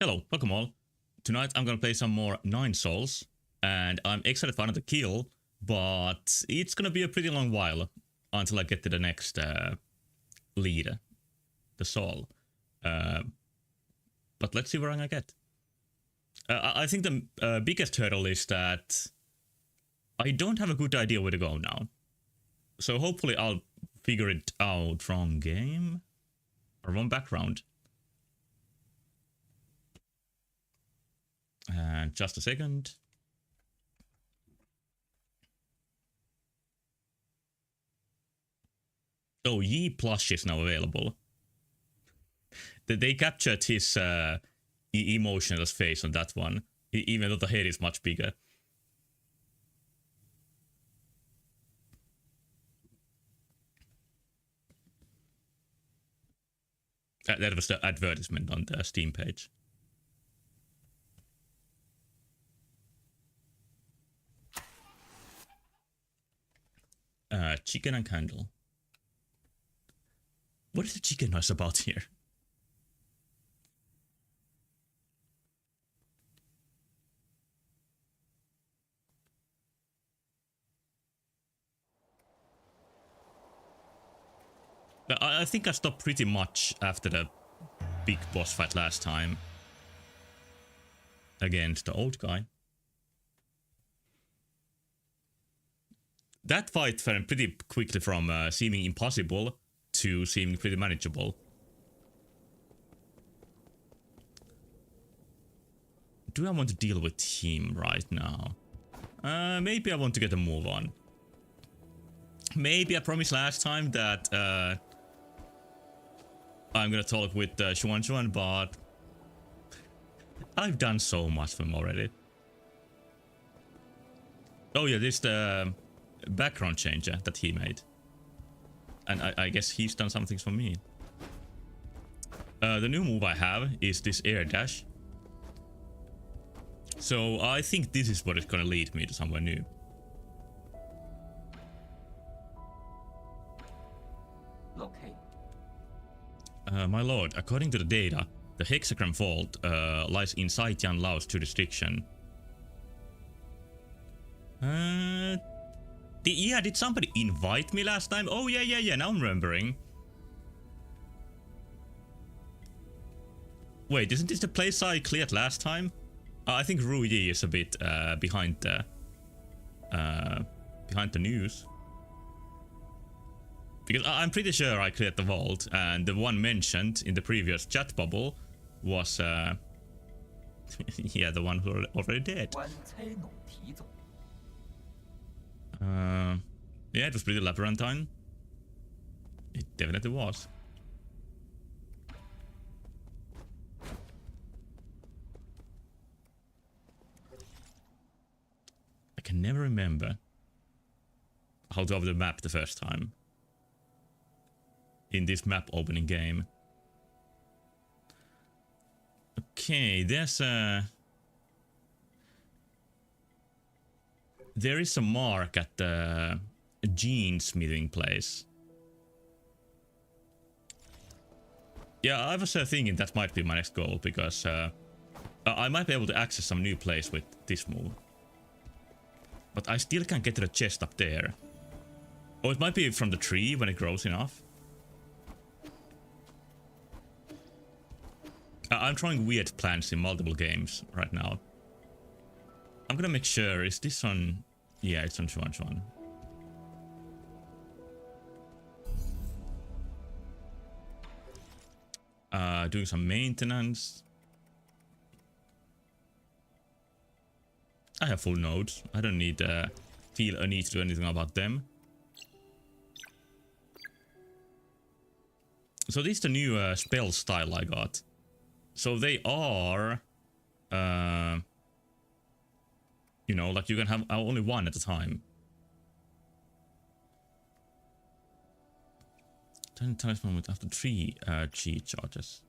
Hello, welcome all. Tonight I'm gonna play some more Nine Souls, and I'm excited for another kill, but it's gonna be a pretty long while until I get to the next lead, the soul. But let's see where I'm gonna get. I think the biggest hurdle is that I don't have a good idea where to go now. So hopefully I'll figure it out. Wrong game? Or wrong background. And just a second. Oh, Yi plush is now available. They captured his emotionless face on that one, even though the head is much bigger. That was the advertisement on the Steam page. Chicken and candle. What is the chicken noise about here? I think I stopped pretty much after the big boss fight last time. Against the old guy. That fight went pretty quickly from seeming impossible to seeming pretty manageable. Do I want to deal with him right now? Maybe I want to get a move on. Maybe I promised last time that I'm gonna talk with Xuan, but I've done so much for him already. Oh yeah, this is the background changer that he made. And I guess he's done some things for me. The new move I have is this air dash. So I think this is what is gonna lead me to somewhere new. My lord, according to the data, the Hexagram Vault lies inside Yan Lao's jurisdiction. Yeah, did somebody invite me last time? Oh, yeah, now I'm remembering. Wait, isn't this the place I cleared last time? I think Ru Yi is a bit behind the news. Because I'm pretty sure I cleared the vault, and the one mentioned in the previous chat bubble was, yeah, the one who already did. Yeah, it was pretty labyrinthine. It definitely was. I can never remember how to open the map the first time. In this map opening game. Okay, there's a... There is a mark at the gene smithing place. Yeah, I was thinking that might be my next goal, because I might be able to access some new place with this move. But I still can't get to the chest up there. Or it might be from the tree when it grows enough. I'm trying weird plans in multiple games right now. I'm gonna make sure, is this on... Yeah, it's on Xuan. Doing some maintenance. I have full nodes. I don't need feel a need to do anything about them. So this is the new spell style I got. So they are, you know, like you can have only one at a time. 10 times moment after 3 G charges.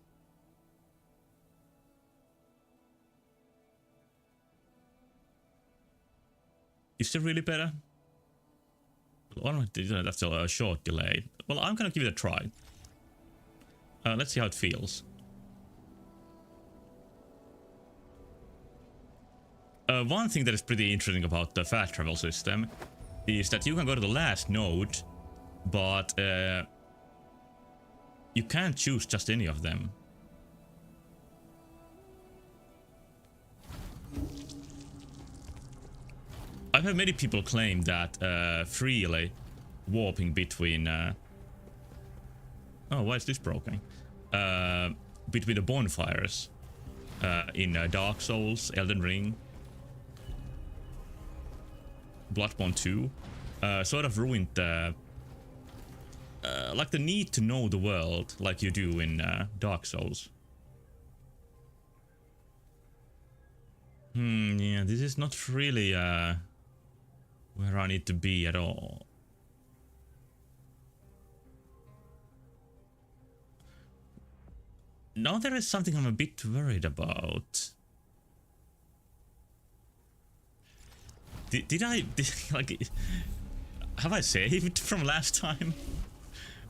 Is it really better? Well, that's a short delay. Well, I'm gonna give it a try. Let's see how it feels. One thing that is pretty interesting about the fast travel system is that you can go to the last node, but you can't choose just any of them. I've heard many people claim that freely warping between... oh, why is this broken? Between the bonfires in Dark Souls, Elden Ring, Bloodborne 2, sort of ruined the... like the need to know the world like you do in Dark Souls. Yeah, this is not really where I need to be at all. Now there is something I'm a bit worried about. Did I like, have I saved from last time?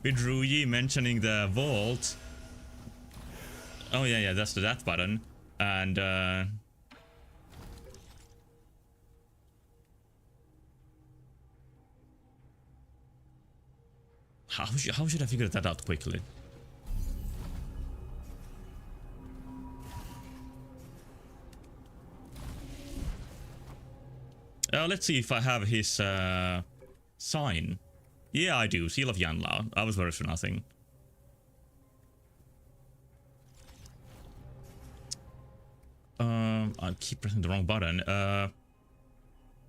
With Ruyi mentioning the vault. Oh yeah, that's the that button. And how should I figure that out quickly? Let's see if I have his sign. Yeah, I do. Seal of Yanlao. I was worried for nothing. I keep pressing the wrong button.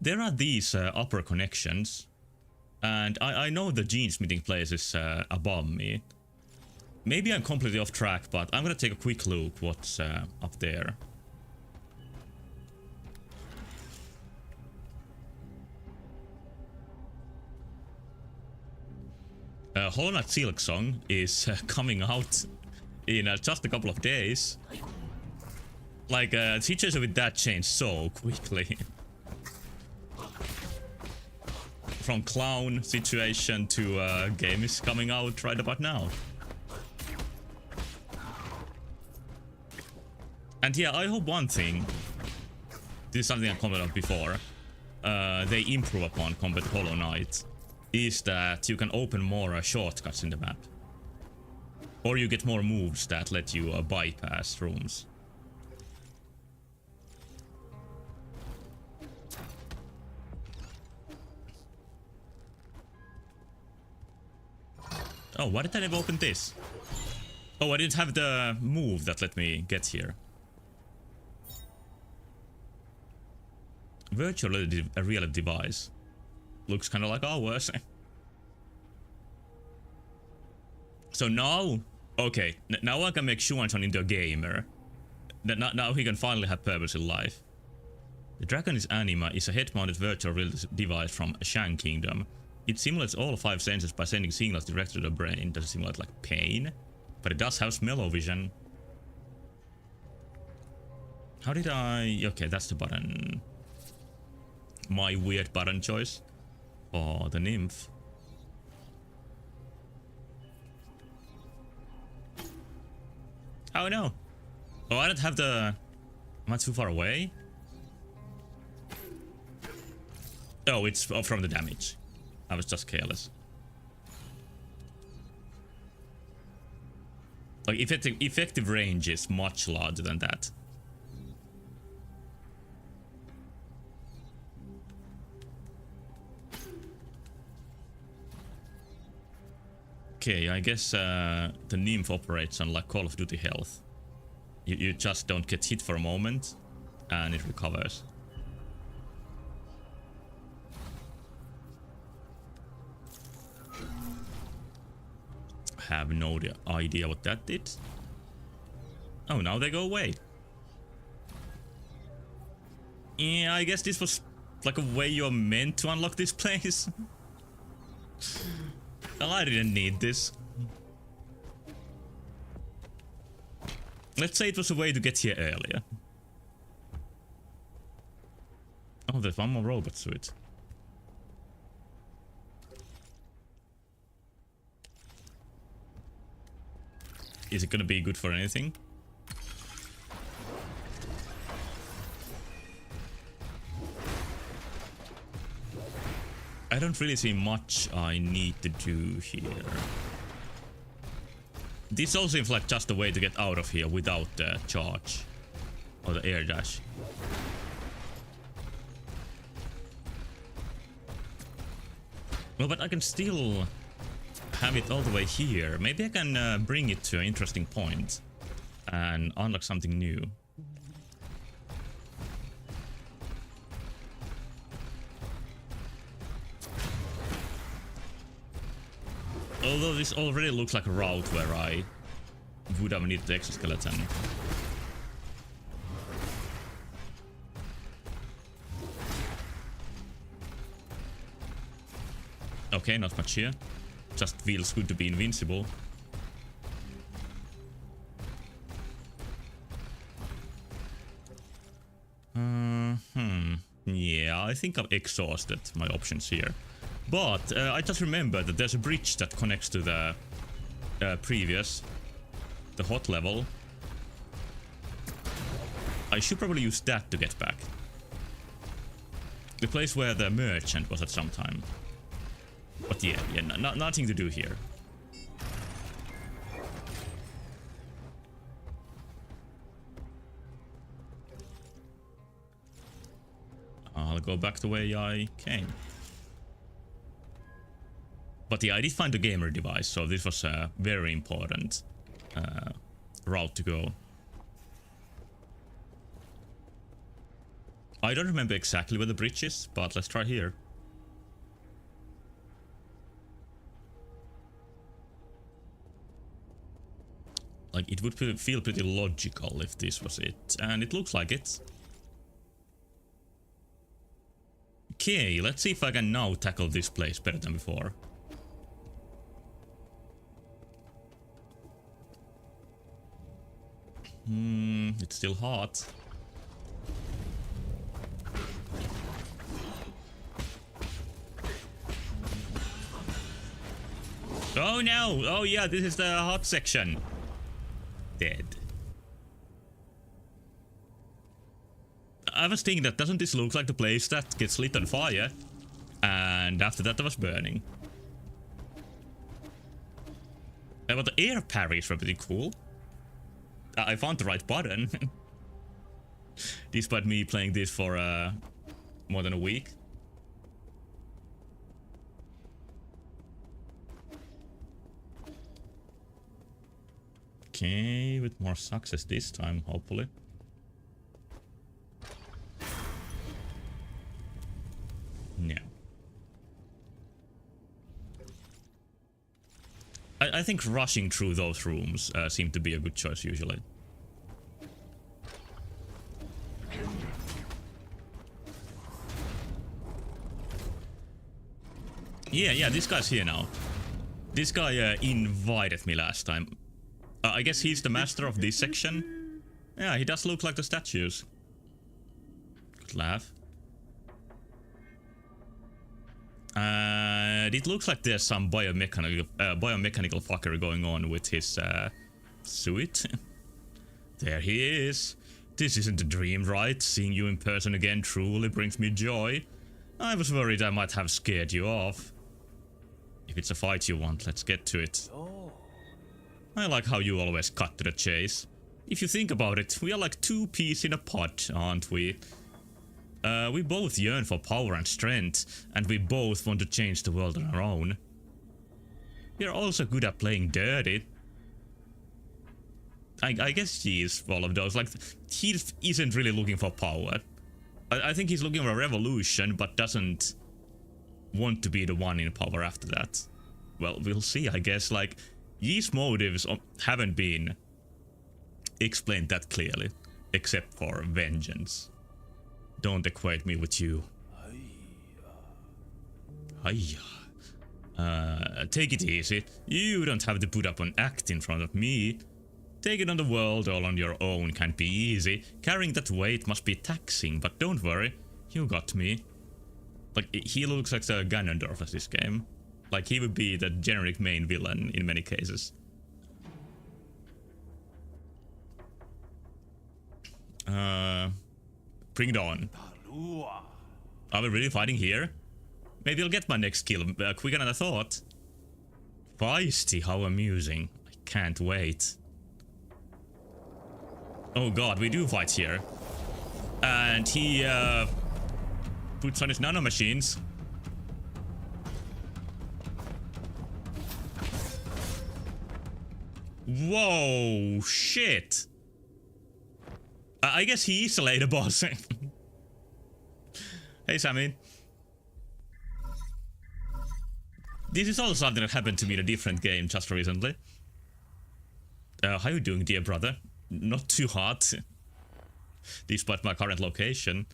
There are these upper connections. And I know the gene smithing place is above me. Maybe I'm completely off track, but I'm gonna take a quick look what's up there. Hollow Knight Silksong is coming out in just a couple of days. Like, the situation with that changed so quickly. From clown situation to game is coming out right about now. And yeah, I hope one thing, this is something I commented on before, they improve upon compared to Hollow Knight, is that you can open more shortcuts in the map. Or you get more moves that let you bypass rooms. Oh, why did I never open this? Oh, I didn't have the move that let me get here. Virtual reality device. Looks kind of like ours. So now... Okay, now I can make Xuanzang into a gamer. Now he can finally have purpose in life. The Dragonis Anima is a head-mounted virtual reality device from Shang Kingdom. It simulates all 5 senses by sending signals direct to the brain. Does it simulate like pain? But it does have smell-o-vision. How did I... Okay, that's the button. My weird button choice. Oh, the nymph. Oh no. Oh, I don't have the... Am I too far away? Oh, it's from the damage. I was just careless. Like, effective range is much larger than that. Okay, I guess the nymph operates on like Call of Duty health. You just don't get hit for a moment and it recovers. Have no idea what that did. Oh, now they go away. Yeah, I guess this was like a way you're meant to unlock this place. Well, I didn't need this. Let's say it was a way to get here earlier. Oh, there's one more robot suit. Is it gonna be good for anything? I don't really see much I need to do here. This all seems like just a way to get out of here without the charge or the air dash. Well, but I can still have it all the way here. Maybe I can bring it to an interesting point and unlock something new. Although this already looks like a route where I would have needed the exoskeleton. Okay, not much here. Just feels good to be invincible. Yeah, I think I've exhausted my options here. But I just remembered that there's a bridge that connects to the the hot level. I should probably use that to get back. The place where the merchant was at some time. But yeah, nothing to do here. I'll go back the way I came. But yeah, I did find the gamer device, so this was a very important route to go. I don't remember exactly where the bridge is, but let's try here. Like, it would feel pretty logical if this was it, and it looks like it. Okay, let's see if I can now tackle this place better than before. It's still hot. Oh no! Oh yeah, this is the hot section. Dead. I was thinking that doesn't this look like the place that gets lit on fire? And after that I was burning. But the air parries were pretty cool. I found the right button. Despite me playing this for more than a week. Okay, with more success this time, hopefully. No. I think rushing through those rooms seem to be a good choice usually. Yeah, this guy's here now. This guy invited me last time. I guess he's the master of this section. Yeah, he does look like the statues. Good laugh. It looks like there's some biomechanical fuckery going on with his suit. There he is. This isn't a dream, right? Seeing you in person again truly brings me joy. I was worried I might have scared you off. If it's a fight you want, let's get to it. I like how you always cut to the chase. If you think about it, we are like two peas in a pod, aren't we? We both yearn for power and strength, and we both want to change the world on our own. We are also good at playing dirty. I guess he is all of those. Like, he isn't really looking for power. I think he's looking for a revolution, but doesn't want to be the one in power after that. Well, we'll see, I guess. Like, Yi's motives haven't been explained that clearly, except for vengeance. Don't equate me with you. Take it easy. You don't have to put up an act in front of me. Take it on the world all on your own can't be easy. Carrying that weight must be taxing, but don't worry. You got me. Like, he looks like the Ganondorf of this game. Like, he would be the generic main villain in many cases. Bring it on. Are we really fighting here? Maybe I'll get my next kill quicker than I thought. Feisty, how amusing. I can't wait. Oh god, we do fight here. And he puts on his nanomachines. Whoa, shit. I guess he is a later boss. Hey, Sammy. This is also something that happened to me in a different game just recently. How you doing, dear brother? Not too hot, despite my current location.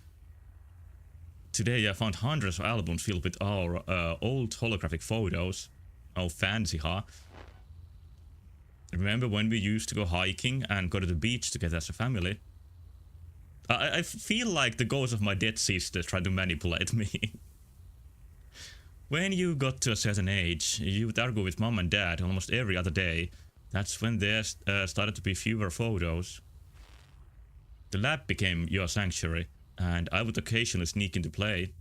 Today I found hundreds of albums filled with our old holographic photos. Oh, fancy, huh? Remember when we used to go hiking and go to the beach together as a family? I feel like the ghost of my dead sister tried to manipulate me. When you got to a certain age, you would argue with mom and dad almost every other day. That's when there started to be fewer photos. The lab became your sanctuary, and I would occasionally sneak into play.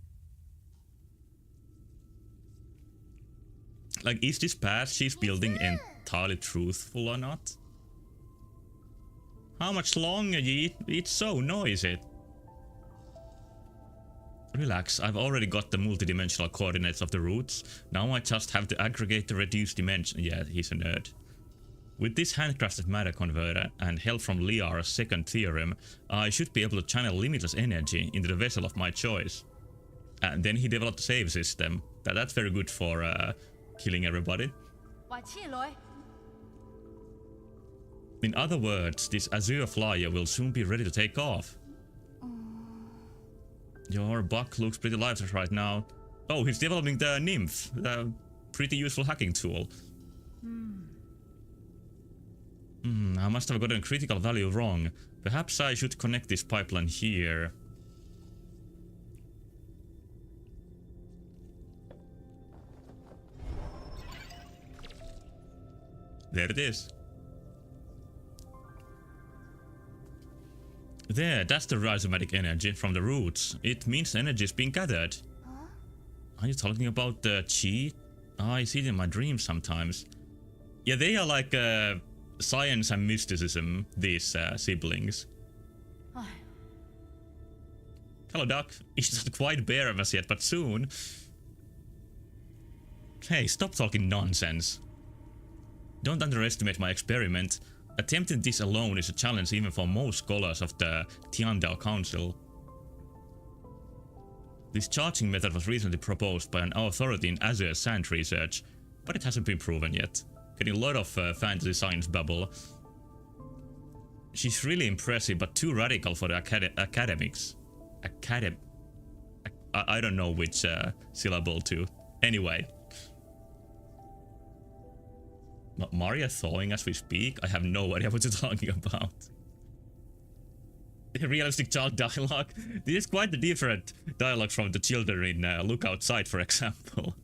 Like, is this path she's building entirely truthful or not? How much longer, Yeet? It's so noisy. Relax, I've already got the multidimensional coordinates of the roots. Now I just have to aggregate the reduced dimension. Yeah, he's a nerd. With this handcrafted matter converter and help from Liar's second theorem, I should be able to channel limitless energy into the vessel of my choice. And then he developed a save system. That's very good for killing everybody. In other words, this Azure Flyer will soon be ready to take off. Your buck looks pretty lifeless right now. Oh, he's developing the Nymph, the pretty useful hacking tool. I must have gotten critical value wrong. Perhaps I should connect this pipeline here. There it is. There, that's the rhizomatic energy from the roots. It means energy is being gathered. Huh? Are you talking about the chi? I see it in my dreams sometimes. Yeah, they are like science and mysticism, these siblings. Hello, Doc. He's not quite bare of us yet, but soon. Hey, stop talking nonsense. Don't underestimate my experiment. Attempting this alone is a challenge even for most scholars of the Tiandao Council. This charging method was recently proposed by an authority in Azure Sand research, but it hasn't been proven yet. Getting a lot of fantasy science bubble. She's really impressive, but too radical for the academics. I don't know which syllable to. Anyway. Maria thawing as we speak? I have no idea what you're talking about. Realistic child dialogue? This is quite a different dialogue from the children in Look Outside, for example.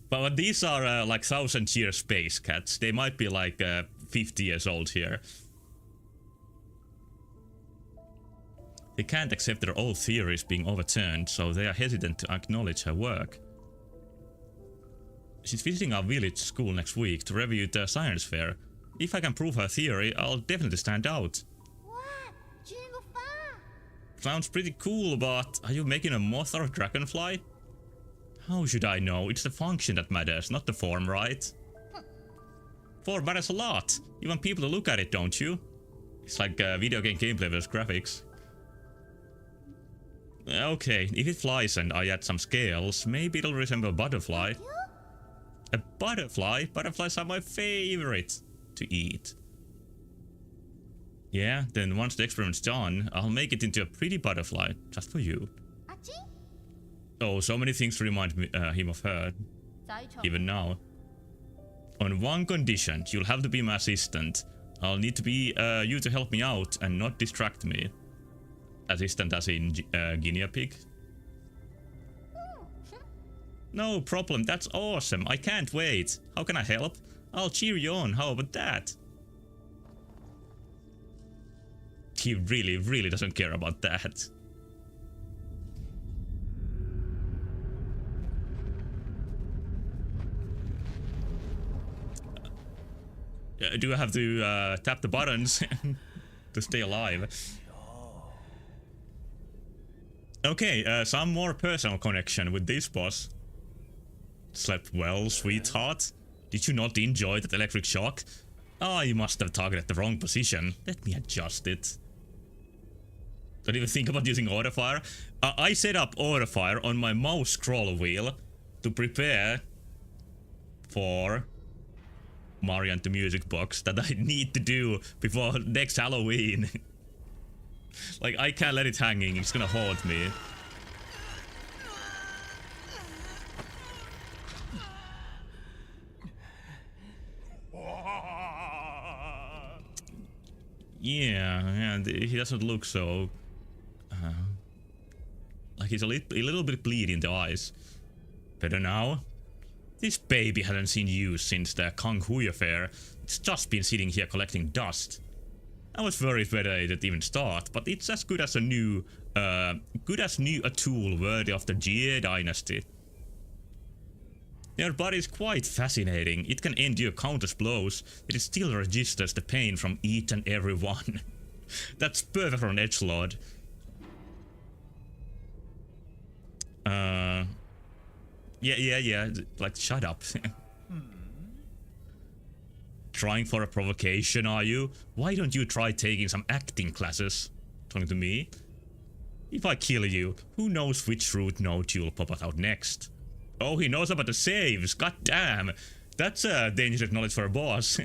But these are like 1000-year space cats. They might be like 50 years old here. They can't accept their old theories being overturned, so they are hesitant to acknowledge her work. She's visiting our village school next week to review the science fair. If I can prove her theory, I'll definitely stand out. Sounds pretty cool, but are you making a moth or a dragonfly? How should I know? It's the function that matters, not the form, right? Form matters a lot. You want people to look at it, don't you? It's like video game gameplay versus graphics. Okay, if it flies and I add some scales, maybe it'll resemble a butterfly. A butterfly? Butterflies are my favorite to eat. Yeah, then once the experiment's done, I'll make it into a pretty butterfly, just for you. Oh, so many things remind me, him of her, even now. On one condition, you'll have to be my assistant. I'll need to be you to help me out and not distract me. Assistant as in guinea pig? No problem, that's awesome. I can't wait. How can I help? I'll cheer you on. How about that? He really doesn't care about that. Do I have to tap the buttons to stay alive? Okay, some more personal connection with this boss. Slept well, sweetheart? Did you not enjoy that electric shock? Ah, you must have targeted the wrong position. Let me adjust it. Don't even think about using autofire. I set up autofire on my mouse scroll wheel to prepare for Mario and the Music Box that I need to do before next Halloween. Like, I can't let it hanging, it's gonna haunt me. Yeah, he doesn't look so... like he's a little bit bleeding in the eyes. Better now? This baby hasn't seen you since the Kang Hui affair. It's just been sitting here collecting dust. I was worried whether it'd even start, but it's as good as a tool worthy of the Jie dynasty. Your body is quite fascinating. It can endure countless blows, yet it still registers the pain from each and every one. That's perfect for an edgelord. Yeah, like, shut up. Trying for a provocation, are you? Why don't you try taking some acting classes? Talking to me? If I kill you, who knows which root note you'll pop out next? Oh, he knows about the saves, god damn! That's dangerous knowledge for a boss.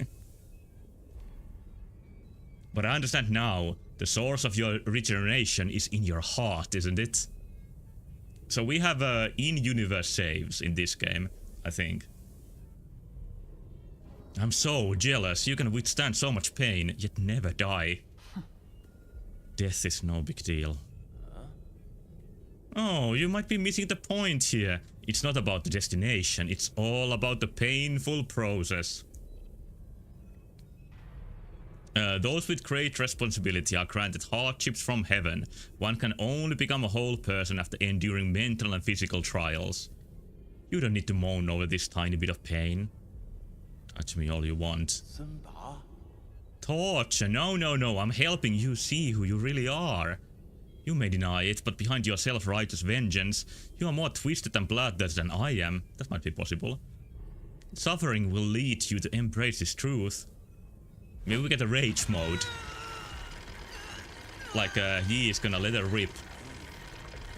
But I understand now, the source of your regeneration is in your heart, isn't it? So we have in-universe saves in this game, I think. I'm so jealous, you can withstand so much pain, yet never die. Death is no big deal. Oh, you might be missing the point here. It's not about the destination, it's all about the painful process. Those with great responsibility are granted hardships from heaven. One can only become a whole person after enduring mental and physical trials. You don't need to moan over this tiny bit of pain. Touch me all you want. Torture, no, I'm helping you see who you really are. You may deny it, but behind your self-righteous vengeance, you are more twisted and bloodless than I am. That might be possible. Suffering will lead you to embrace this truth. Maybe we get a rage mode. Like, he is gonna let her rip.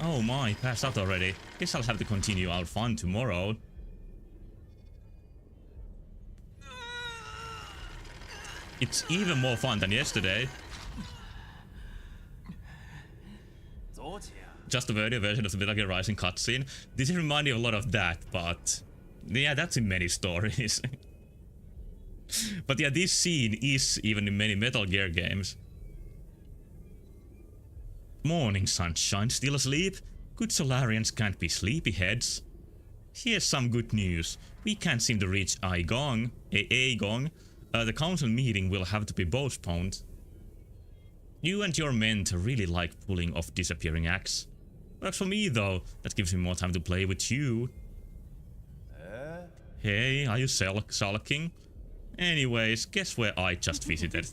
Oh my, passed out already. Guess I'll have to continue our fun tomorrow. It's even more fun than yesterday. Just a video version of the Metal Gear Rising cutscene. This is reminding a lot of that, but... yeah, that's in many stories. But yeah, this scene is even in many Metal Gear games. Morning, sunshine. Still asleep? Good Solarians can't be sleepyheads. Here's some good news. We can't seem to reach Aigong. The council meeting will have to be postponed. You and your mentor really like pulling off disappearing acts. Works for me though. That gives me more time to play with you. Hey, are you sulking? Anyways, guess where I just visited?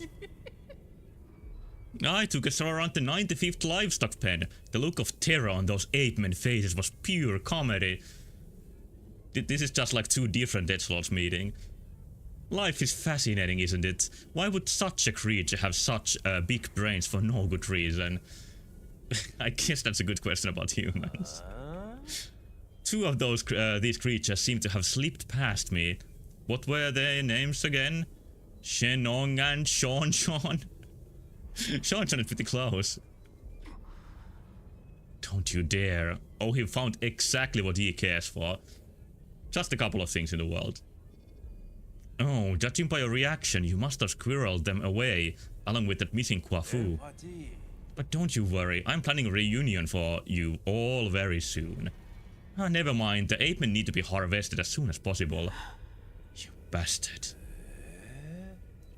I took a stroll around the 95th livestock pen. The look of terror on those ape-men faces was pure comedy. This is just like two different edgelords meeting. Life is fascinating, isn't it? Why would such a creature have such big brains for no good reason? I guess that's a good question about humans. Two of these creatures seem to have slipped past me. What were their names again? Shenong and Sean. Sean is pretty close. Don't you dare. Oh, he found exactly what he cares for. Just a couple of things in the world. Oh, judging by your reaction, you must have squirreled them away, along with that missing Kwafu. But don't you worry, I'm planning a reunion for you all very soon. Ah, never mind, the ape-men need to be harvested as soon as possible. You bastard.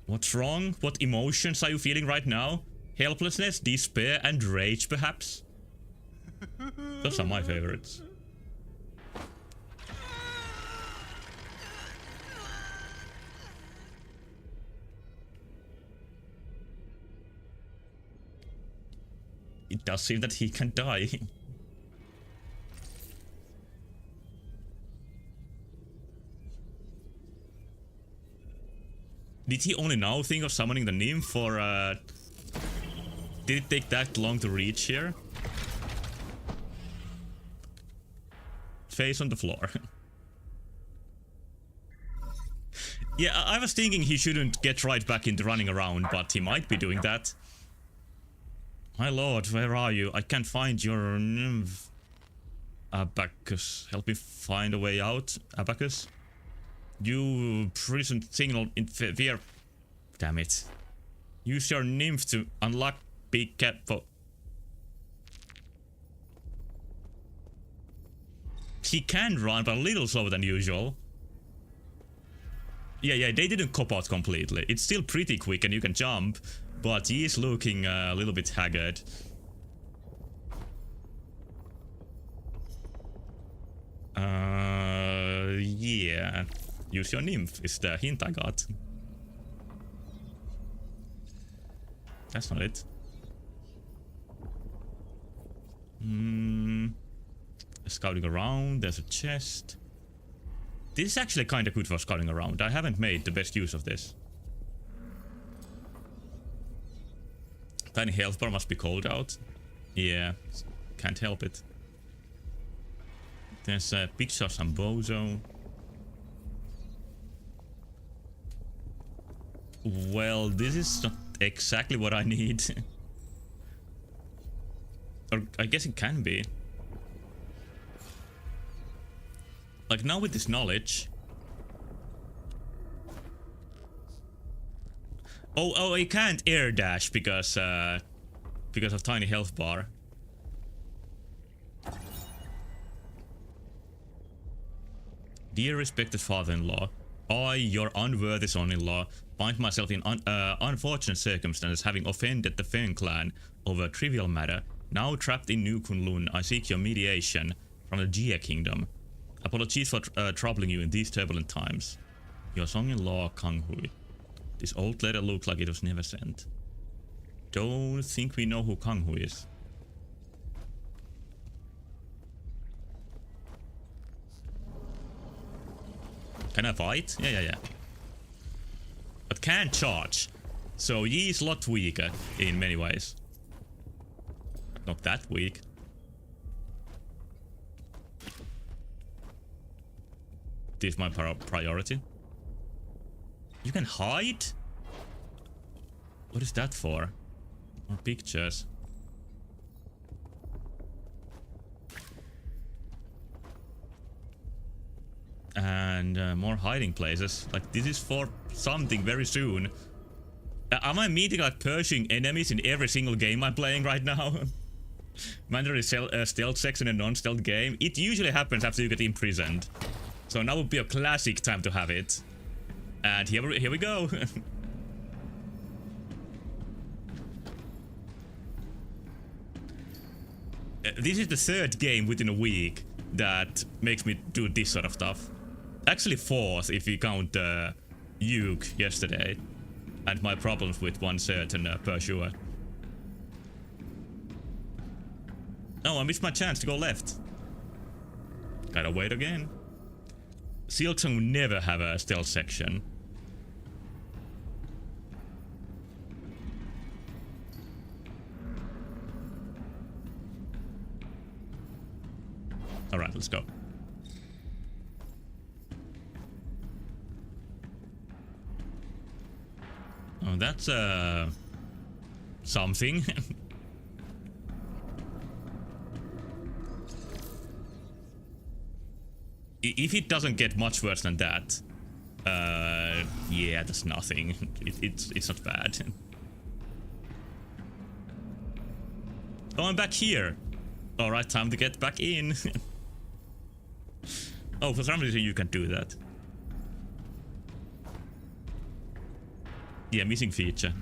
What's wrong? What emotions are you feeling right now? Helplessness, despair, and rage, perhaps? Those are my favorites. It does seem that he can die. Did he only now think of summoning the nymph, or did it take that long to reach here? Face on the floor. Yeah, I was thinking he shouldn't get right back into running around, but he might be doing that. My lord, where are you? I can't find your nymph. Abacus, help me find a way out, Abacus. You prison signal in fear. Damn it. Use your nymph to unlock big cat. He can run, but a little slower than usual. Yeah, they didn't cop out completely. It's still pretty quick and you can jump, but he is looking a little bit haggard. Yeah. Use your nymph is the hint I got. That's not it. Scouting around, there's a chest. This is actually kind of good for scouting around. I haven't made the best use of this. Tiny health bar must be cold out. Yeah, can't help it. There's a picture of some bozo. Well, this is not exactly what I need. Or I guess it can be. Like now with this knowledge. Oh, I can't air dash because of tiny health bar. Dear respected father-in-law, I, your unworthy son-in-law, find myself in unfortunate circumstances, having offended the Feng clan over a trivial matter. Now trapped in New Kunlun, I seek your mediation from the Jia kingdom. Apologies for troubling you in these turbulent times. Your son-in-law, Kang Hui. This old letter looks like it was never sent. Don't think we know who Kang Hui is. Can I fight? Yeah. But can't charge. So he is a lot weaker in many ways. Not that weak. This is my priority. You can hide? What is that for? More pictures. And more hiding places. Like this is for something very soon. Am I meeting like Pershing enemies in every single game I'm playing right now? Mandatory stealth section in a non-stealth game. It usually happens after you get imprisoned. So now would be a classic time to have it. And here we go. This is the third game within a week that makes me do this sort of stuff. Actually fourth if you count Uke yesterday. And my problems with one certain pursuer. Oh, I missed my chance to go left. Gotta wait again. Silksong will never have a stealth section. Alright, let's go. Oh, that's something. If it doesn't get much worse than that, yeah, that's nothing. It's not bad. Oh, I'm back here. All right, time to get back in. Oh, for some reason you can do that. Yeah, missing feature.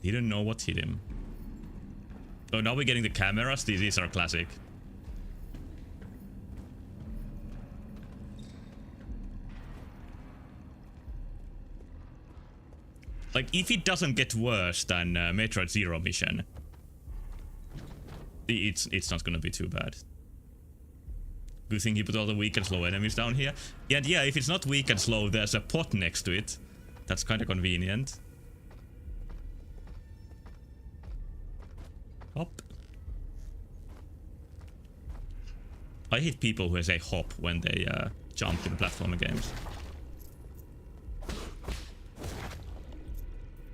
Didn't know what hit him. Oh, now we're getting the cameras. These are classic. Like, if it doesn't get worse than Metroid Zero Mission, it's not gonna be too bad. Good thing he put all the weak and slow enemies down here. And yeah, if it's not weak and slow, there's a pot next to it. That's kind of convenient. Hop. I hate people who say hop when they jump in platformer games.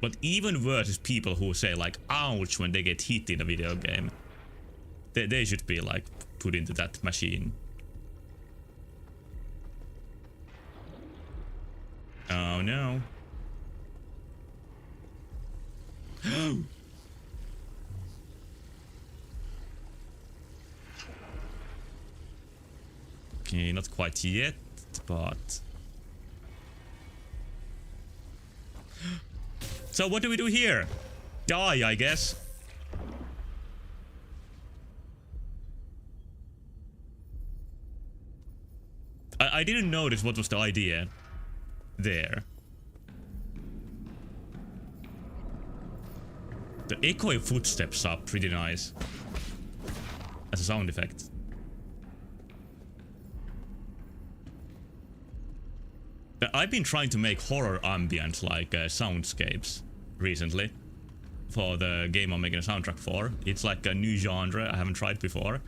But even worse is people who say like ouch when they get hit in a video game. They should be like put into that machine. Oh no. Okay, not quite yet, but... So what do we do here? Die, I guess. I didn't notice what was the idea there. The echoing footsteps are pretty nice as a sound effect. I've been trying to make horror ambient like soundscapes recently for the game I'm making a soundtrack for. It's like a new genre I haven't tried before.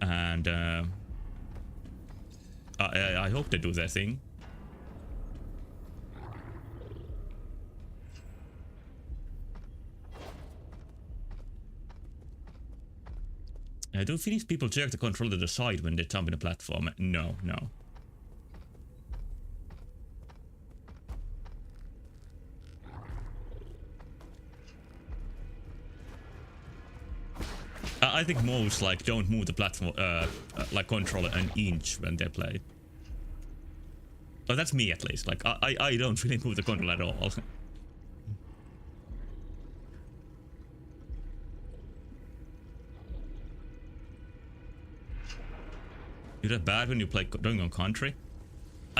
And I hope they do their thing. Do Finnish people jerk the controller to the side when they jump in a platform? No, no. I think most like don't move the platform like controller an inch when they play. But that's me at least. Like I don't really move the controller at all. Is that bad when you play Donkey Kong Country?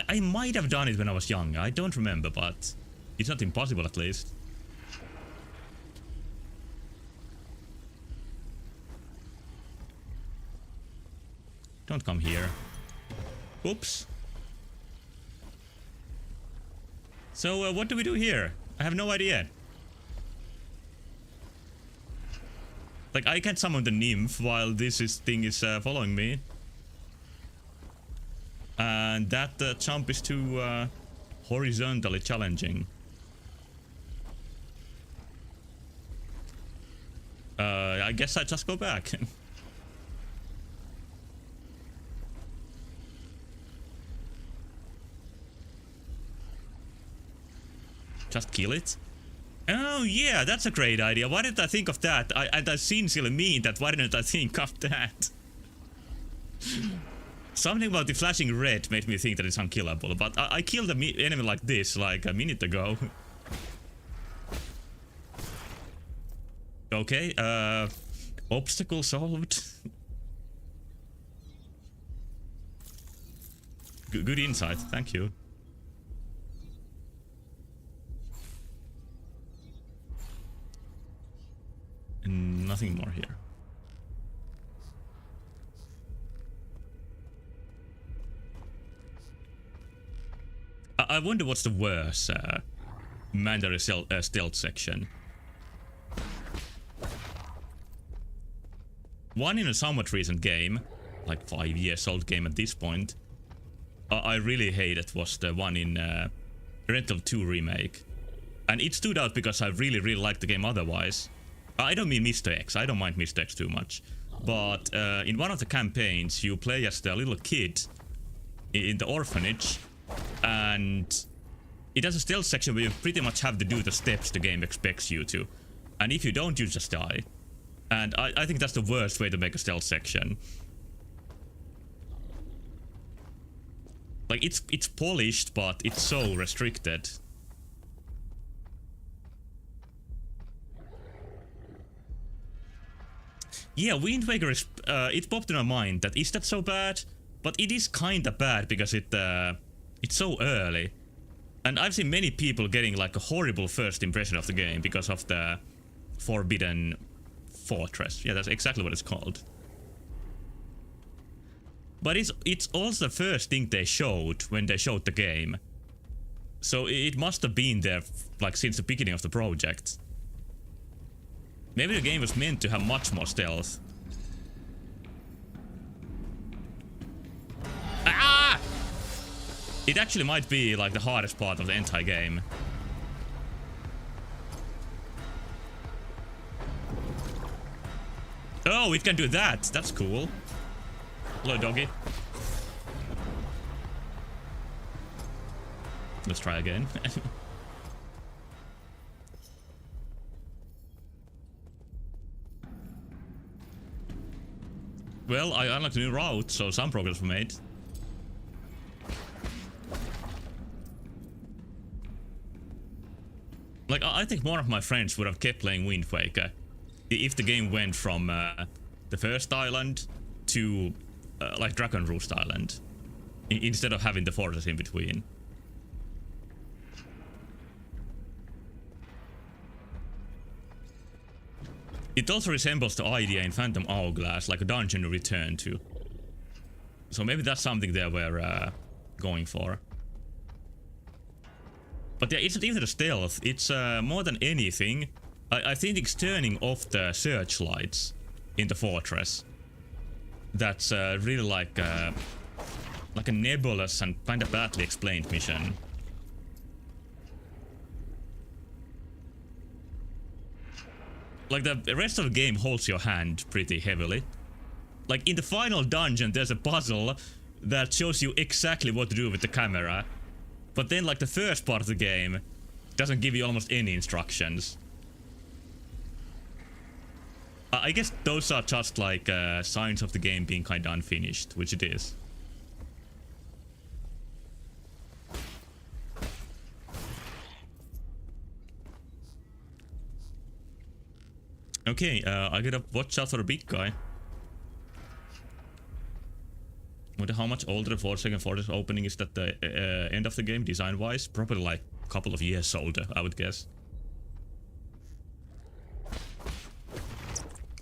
I might have done it when I was young. I don't remember, but it's not impossible at least. Don't come here. Oops. So what do we do here? I have no idea. Like I can't summon the nymph while this thing is following me. And that jump is too horizontally challenging. I guess I just go back. Just kill it? Oh yeah, that's a great idea. Why didn't I think of that? I've seen silly mean that. Why didn't I think of that? Something about the flashing red made me think that it's unkillable, but I killed an enemy like this like a minute ago. Okay, obstacle solved. Good insight, thank you. And nothing more here. I wonder what's the worst mandatory stealth section. One in a somewhat recent game, like 5 years old game at this point, I really hated was the one in Resident Evil 2 remake. And it stood out because I really liked the game otherwise. I don't mean Mr. X, I don't mind Mr. X too much. But in one of the campaigns you play as the little kid in the orphanage. And it has a stealth section where you pretty much have to do the steps the game expects you to. And if you don't, you just die. And I think that's the worst way to make a stealth section. Like, it's polished, but it's so restricted. Yeah, Wind Waker is... it popped in my mind that is that so bad? But it is kinda bad because it's so early. And I've seen many people getting like a horrible first impression of the game because of the Forbidden Fortress. Yeah, that's exactly what it's called. But it's also the first thing they showed when they showed the game. So it must have been there like since the beginning of the project. Maybe the game was meant to have much more stealth. Ah! It actually might be like the hardest part of the entire game. Oh, it can do that. That's cool. Hello, doggy. Let's try again. Well, I unlocked a new route, so some progress was made. Like, I think more of my friends would have kept playing Wind Waker if the game went from the first island to like Dragon Roost Island instead of having the fortress in between. It also resembles the idea in Phantom Hourglass, like a dungeon to return to. So maybe that's something they were going for. But yeah, it's not even the stealth. It's more than anything. I think it's turning off the searchlights in the fortress. That's really like a nebulous and kind of badly explained mission. Like the rest of the game holds your hand pretty heavily. Like in the final dungeon, there's a puzzle that shows you exactly what to do with the camera. But then like the first part of the game doesn't give you almost any instructions. I guess those are just like signs of the game being kind of unfinished, which it is. Okay, I gotta watch out for the big guy. Wonder how much older the Forsaken Fortress opening is at the end of the game, design-wise. Probably like a couple of years older, I would guess.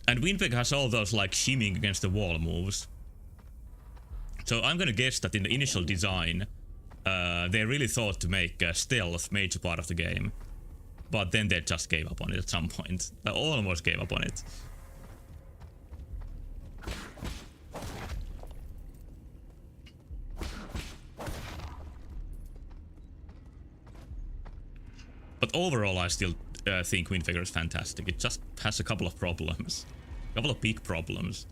And Wind Waker has all those like shimming against the wall moves. So I'm gonna guess that in the initial design, they really thought to make stealth major part of the game. But then they just gave up on it at some point. They almost gave up on it. But overall, I still think Wind Waker is fantastic. It just has a couple of problems. A couple of big problems.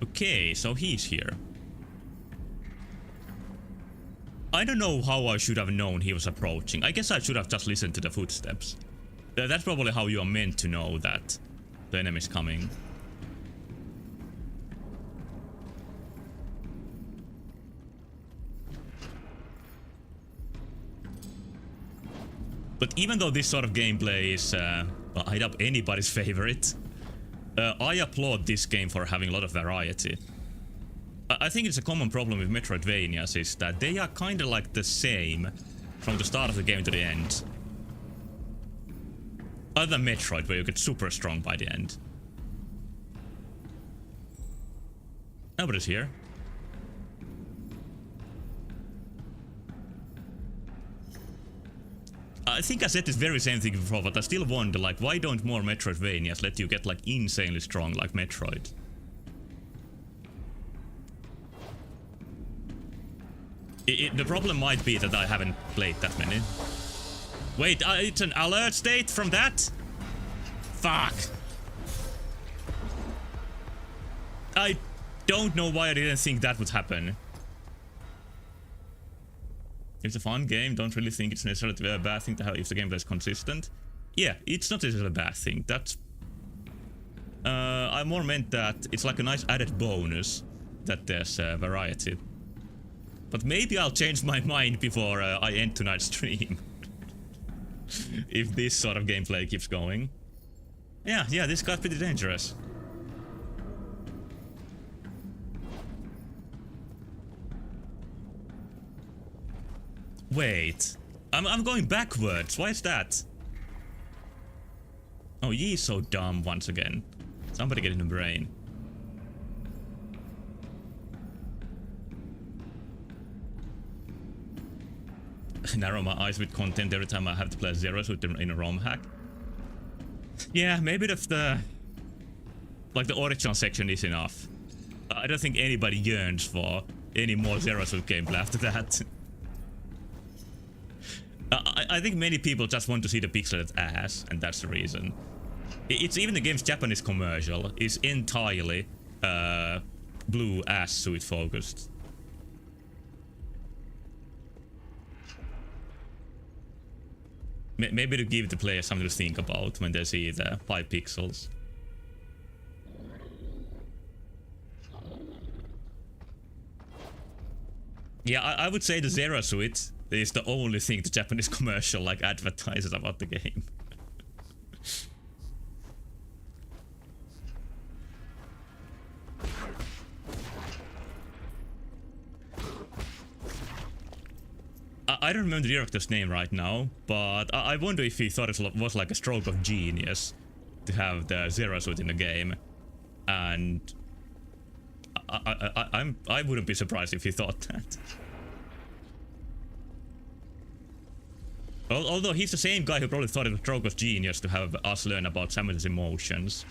Okay, so he's here. I don't know how I should have known he was approaching. I guess I should have just listened to the footsteps. That's probably how you are meant to know that the enemy's coming. But even though this sort of gameplay is, I doubt anybody's favorite, I applaud this game for having a lot of variety. I think it's a common problem with Metroidvanias is that they are kind of like the same from the start of the game to the end. Other than Metroid, where you get super strong by the end. Nobody's here. I think I said this very same thing before, but I still wonder, like, why don't more Metroidvanias let you get, like, insanely strong like Metroid? The problem might be that I haven't played that many. Wait, it's an alert state from that? Fuck. I don't know why I didn't think that would happen. It's a fun game, don't really think it's necessarily a bad thing to have if the gameplay is consistent. Yeah, it's not necessarily a bad thing. That's... I more meant that it's like a nice added bonus that there's variety. But maybe I'll change my mind before I end tonight's stream. if this sort of gameplay keeps going. Yeah, this got pretty dangerous. Wait, I'm going backwards. Why is that? Oh, he's so dumb once again. Somebody get in the brain. Narrow my eyes with content every time I have to play Zero Suit in a ROM hack. Yeah, maybe the original section is enough. I don't think anybody yearns for any more Zero Suit gameplay after that. I think many people just want to see the pixelated ass, and that's the reason. It's even the game's Japanese commercial is entirely blue ass suit focused. Maybe to give the player something to think about when they see the 5 pixels. Yeah, I would say the Zero Suit is the only thing the Japanese commercial like advertises about the game. I don't remember the director's name right now, but I wonder if he thought it was like a stroke of genius to have the Zero Suit in the game, and I wouldn't be surprised if he thought that. Although he's the same guy who probably thought it was a stroke of genius to have us learn about Samus's emotions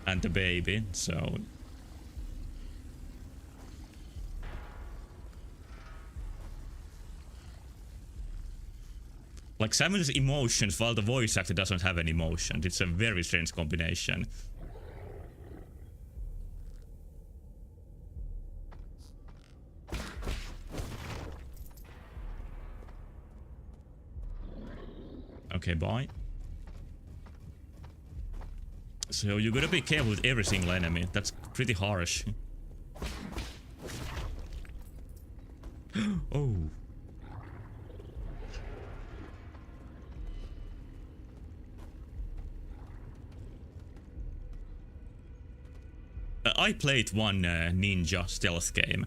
and the baby, so. Like Samus's emotions while the voice actor doesn't have any emotions. It's a very strange combination. Okay, bye. So you gotta be careful with every single enemy. That's pretty harsh. Oh. I played one ninja stealth game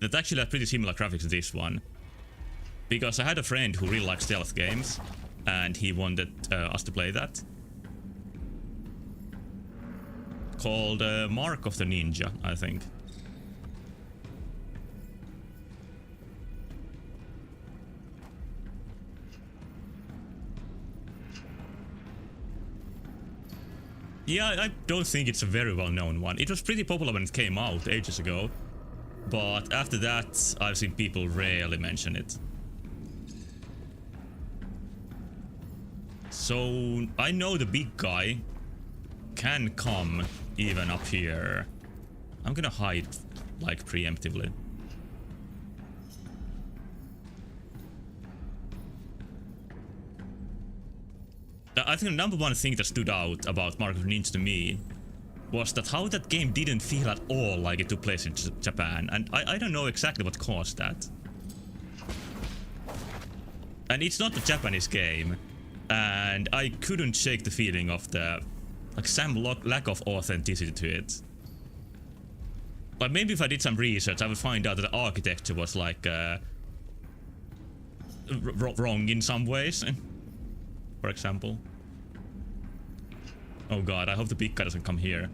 that actually had pretty similar graphics to this one, because I had a friend who really liked stealth games and he wanted us to play that, called Mark of the Ninja, I think. Yeah, I don't think it's a very well-known one. It was pretty popular when it came out ages ago, but after that I've seen people rarely mention it. So I know the big guy can come even up here. I'm gonna hide like preemptively. I think the number one thing that stood out about Mark of the Ninja to me was that how that game didn't feel at all like it took place in Japan, and I don't know exactly what caused that. And it's not a Japanese game, and I couldn't shake the feeling of the like some lack of authenticity to it. But maybe if I did some research, I would find out that the architecture was like wrong in some ways. For example. Oh god, I hope the big guy doesn't come here.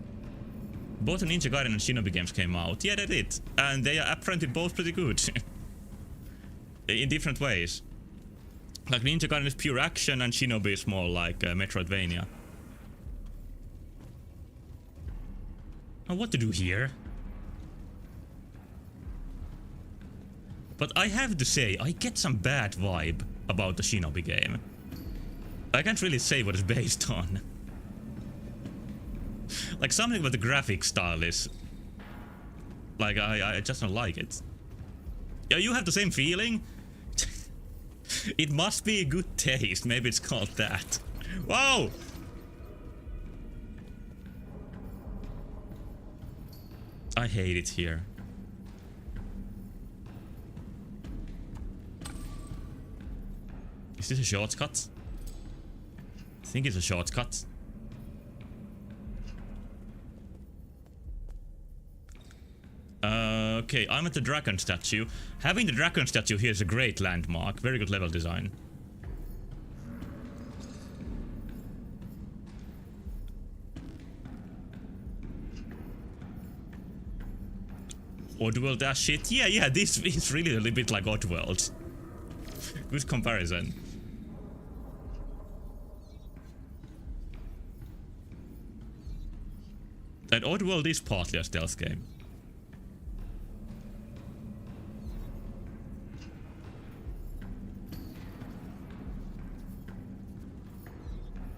Both the Ninja Gaiden and Shinobi games came out. Yeah, they did. And they are apparently both pretty good. In different ways. Like Ninja Gaiden is pure action and Shinobi is more like Metroidvania. Oh, what to do here? But I have to say, I get some bad vibe about the Shinobi game. I can't really say what it's based on. Like something about the graphic style is like I just don't like it. Yeah, you have the same feeling? It must be a good taste, maybe it's called that. Whoa! I hate it here. Is this a shortcut? think it's a shortcut. Okay, I'm at the dragon statue. Having the dragon statue here is a great landmark. Very good level design. Oddworld dash shit. Yeah, this is really a little bit like Oddworld. Good comparison. That Oddworld is partly a stealth game.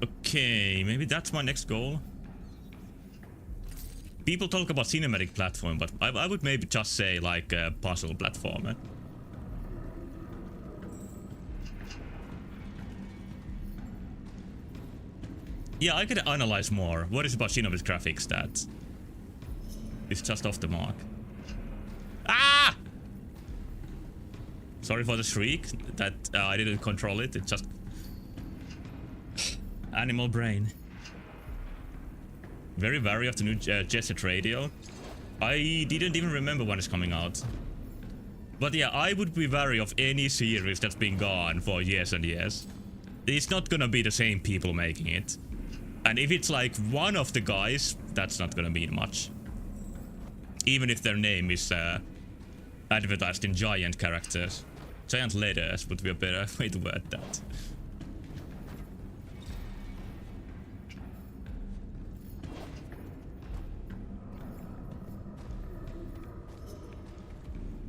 Okay, maybe that's my next goal. People talk about cinematic platform, but I would maybe just say like a puzzle platformer. Yeah, I could analyze more. What is about Shinobi's graphics that it's just off the mark? Ah! Sorry for the shriek. That I didn't control it. It just animal brain. Very wary of the new Jet Set Radio. I didn't even remember when it's coming out. But yeah, I would be wary of any series that's been gone for years and years. It's not gonna be the same people making it. And if it's like one of the guys, that's not gonna mean much. Even if their name is advertised in giant characters. Giant letters would be a better way to word that.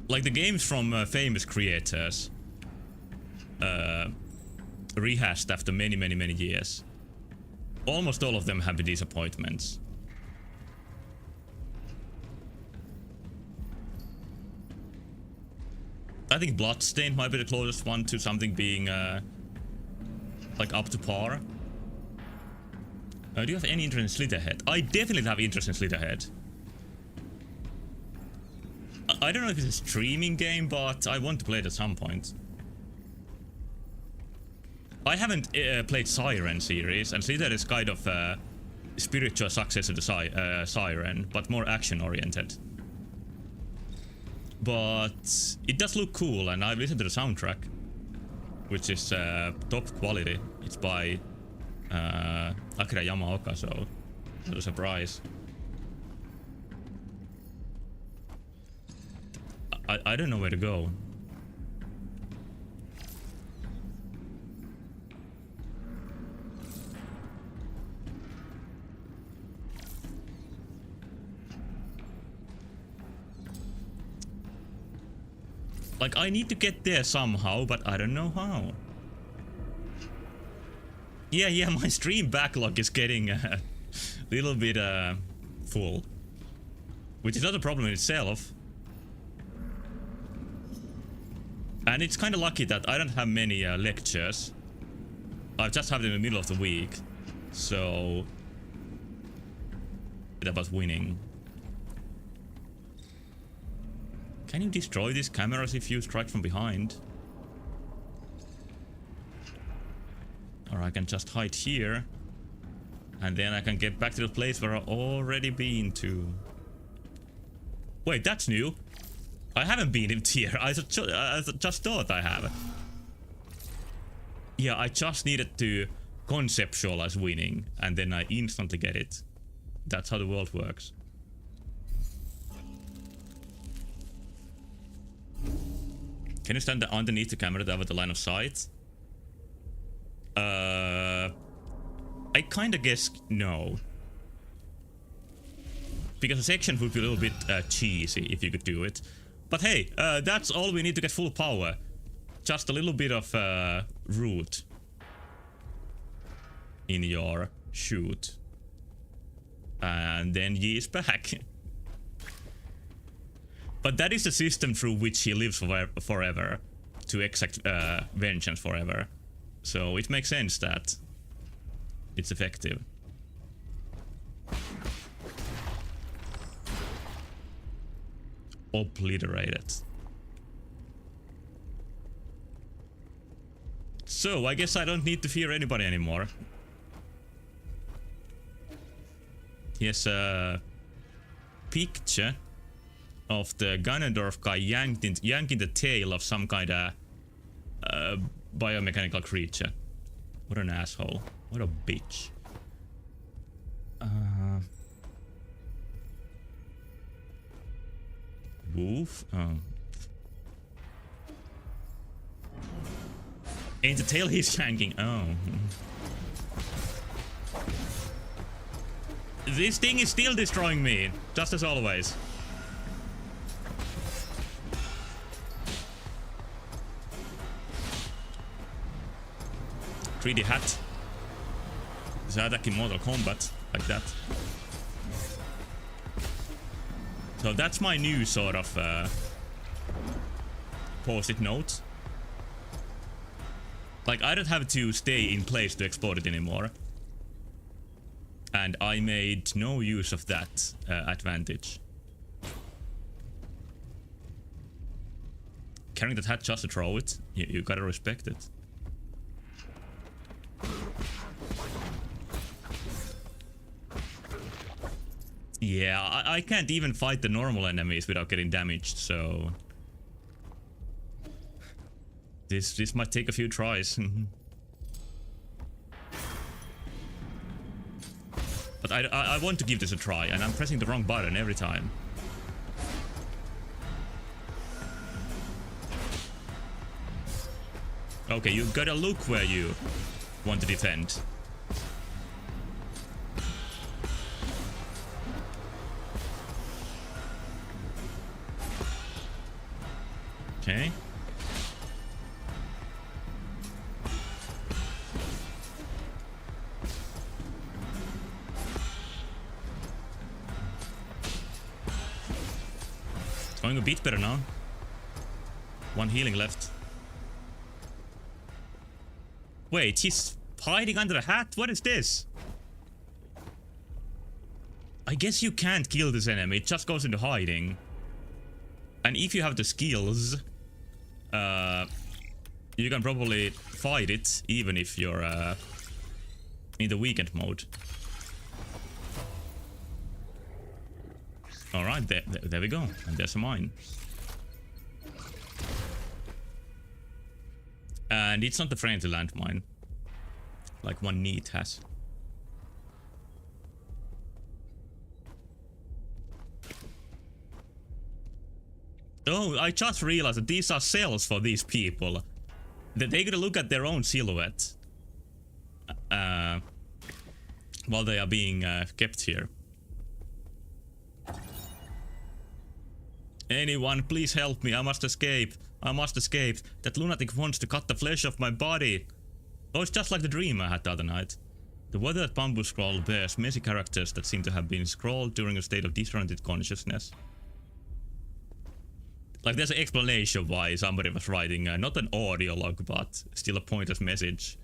Like the games from famous creators rehashed after many years. Almost all of them have been disappointments. I think Bloodstained might be the closest one to something being like up to par. Do you have any interest in Slitherhead? I definitely have interest in Slitherhead. I don't know if it's a streaming game, but I want to play it at some point. I haven't played Siren series, and Slither is kind of a spiritual successor to Siren, but more action-oriented. But it does look cool, and I've listened to the soundtrack, which is top quality. It's by Akira Yamaoka, so no surprise. I don't know where to go. Like, I need to get there somehow, but I don't know how. Yeah, my stream backlog is getting a little bit full. Which is not a problem in itself. And it's kind of lucky that I don't have many lectures. I just have them in the middle of the week. So... it's about winning. Can you destroy these cameras if you strike from behind? Or I can just hide here. And then I can get back to the place where I've already been to. Wait, that's new. I haven't been in here. I just thought I have. Yeah, I just needed to conceptualize winning, and then I instantly get it. That's how the world works. Can you stand underneath the camera to have the line of sight? I kinda guess no. Because a section would be a little bit cheesy if you could do it. But hey, that's all we need to get full power. Just a little bit of root in your shoot. And then he is back. But that is the system through which he lives forever. To exact vengeance forever. So it makes sense that it's effective. Obliterated. So I guess I don't need to fear anybody anymore. Here's a picture of the Ganondorf guy yanking the tail of some kind of biomechanical creature. What an asshole. What a bitch. Wolf? Oh. Ain't the tail he's yanking. Oh. This thing is still destroying me, just as always. 3D hat. The attack in Mortal Kombat, like that. So that's my new sort of post-it note. Like, I don't have to stay in place to export it anymore. And I made no use of that advantage. Carrying that hat just to throw it, you gotta respect it. Yeah, I can't even fight the normal enemies without getting damaged, so... This might take a few tries. But I want to give this a try, and I'm pressing the wrong button every time. Okay, you gotta look where you want to defend. Okay. It's going a bit better now. One healing left. Wait, he's hiding under the hat? What is this? I guess you can't kill this enemy, it just goes into hiding. And if you have the skills, you can probably fight it even if you're in the weakened mode. Alright, there we go. And there's a mine. And it's not the friendly landmine, like one Neat has. Oh, I just realized that these are cells for these people. That they're gonna look at their own silhouette while they are being kept here. Anyone, please help me. I must escape. I must escape. That lunatic wants to cut the flesh off my body. Oh, it's just like the dream I had the other night. The weathered bamboo scroll bears messy characters that seem to have been scrawled during a state of disoriented consciousness. Like, there's an explanation why somebody was writing not an audio log, but still a pointless message.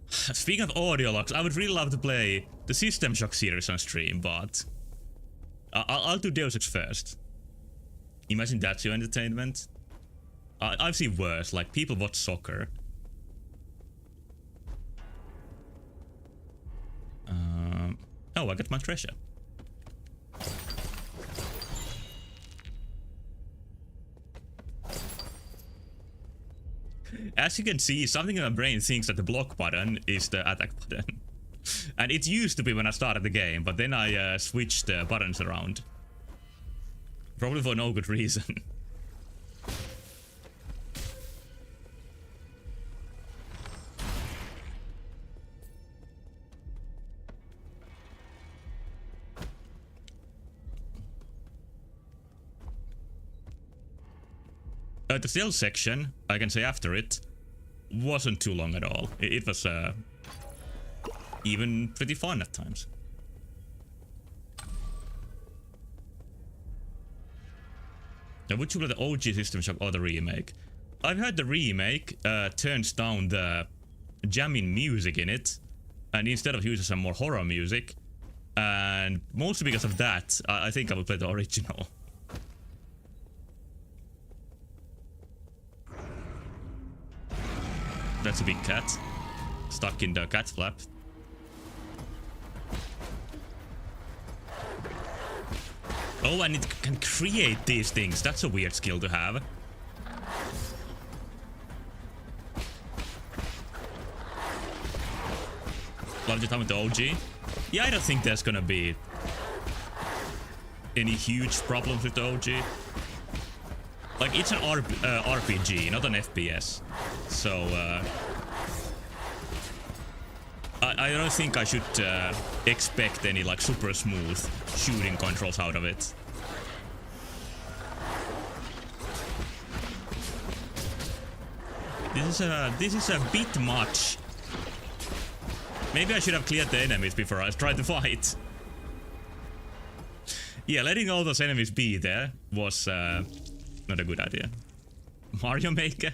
Speaking of audio logs, I would really love to play the System Shock series on stream, but I'll do Deus Ex first. Imagine that's your entertainment. I've seen worse, like people watch soccer. Oh, I got my treasure. As you can see, something in my brain thinks that the block button is the attack button. And it used to be when I started the game, but then I switched the buttons around. Probably for no good reason. The stealth section, I can say after it, wasn't too long at all. It was even pretty fun at times. Now, would you play the OG System Shock or the remake? I've heard the remake turns down the jamming music in it, and instead of using some more horror music, and mostly because of that, I think I would play the original. That's a big cat. Stuck in the cat flap. Oh, and it can create these things. That's a weird skill to have. Love the time with the OG. Yeah, I don't think there's gonna be any huge problems with the OG. Like, it's an RPG, not an FPS. So, I don't think I should expect any, like, super smooth shooting controls out of it. This is a bit much. Maybe I should have cleared the enemies before I tried to fight. Yeah, letting all those enemies be there was not a good idea. Mario Maker?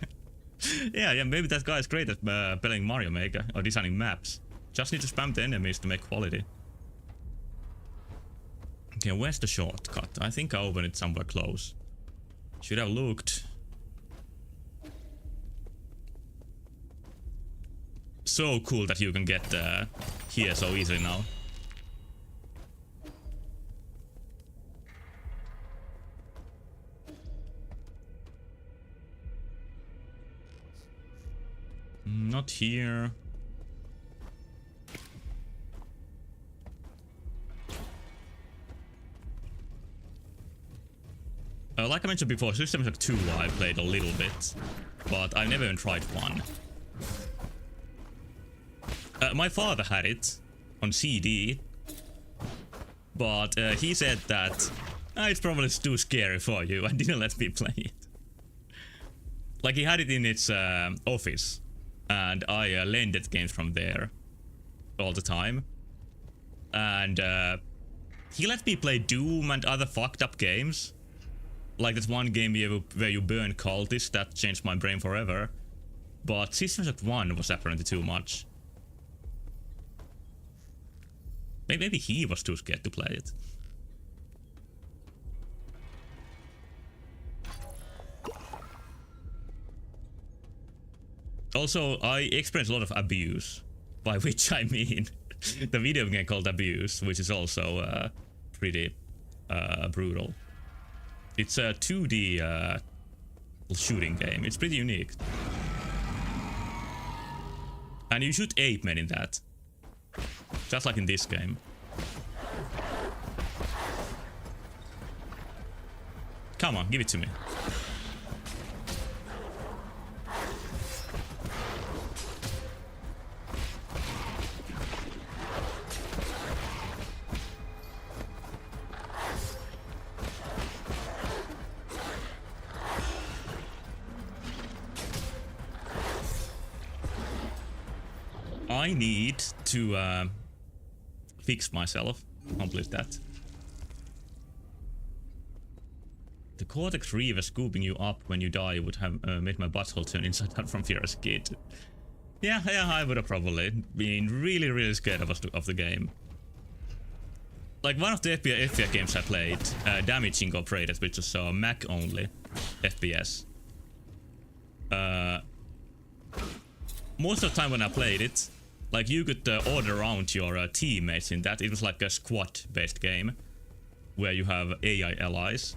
yeah, maybe that guy is great at playing Mario Maker or designing maps. Just need to spam the enemies to make quality. Okay, where's the shortcut? I think I opened it somewhere close. Should have looked. So cool that you can get here so easily now. Not here. Like I mentioned before, System Shock 2 I played a little bit, but I've never even tried 1. My father had it on CD, but he said that it's probably too scary for you and didn't let me play it. Like, he had it in its office, and I lended games from there all the time. And he let me play Doom and other fucked up games. Like that one game where you burn cultists that changed my brain forever. But System Shock 1 was apparently too much. Maybe he was too scared to play it. Also, I experienced a lot of abuse, by which I mean the video game called Abuse, which is also pretty brutal. It's a 2D shooting game. It's pretty unique. And you shoot ape men in that. Just like in this game. Come on, give it to me. I need to fix myself, complete that. The Cortex Reaver scooping you up when you die would have made my butthole turn inside out from fear as a kid. Yeah, I would have probably been really scared of the game. Like one of the FPS games I played, Damage Incorporated, which was a Mac only FPS. Most of the time when I played it, like you could order around your teammates in that. It was like a squad based game where you have AI allies.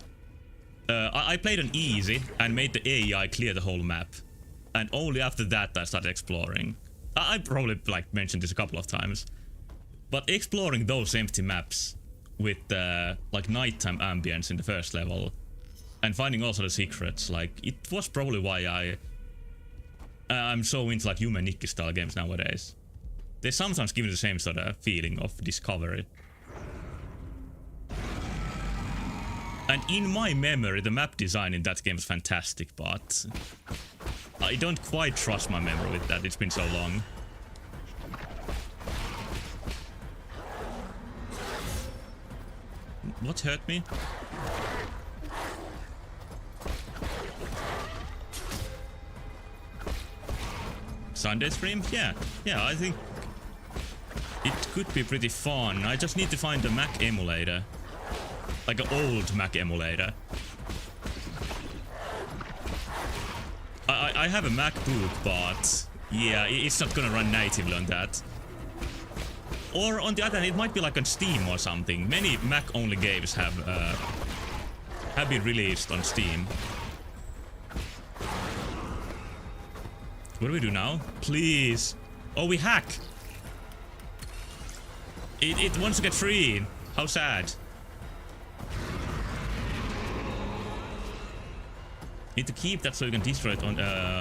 I played on easy and made the AI clear the whole map, and only after that I started exploring. I probably like mentioned this a couple of times, but exploring those empty maps with like nighttime ambience in the first level and finding also the secrets, like it was probably why I'm so into like Yume Nikki style games nowadays. They sometimes give me the same sort of feeling of discovery. And in my memory, the map design in that game is fantastic, but I don't quite trust my memory with that. It's been so long. What hurt me? Sunday stream? Yeah, I think it could be pretty fun. I just need to find a Mac emulator. Like an old Mac emulator. I have a MacBook, but yeah, it's not gonna run natively on that. Or on the other hand, it might be like on Steam or something. Many Mac-only games have been released on Steam. What do we do now? Please. Oh, we hack. It wants to get free. How sad. Need to keep that so you can destroy it on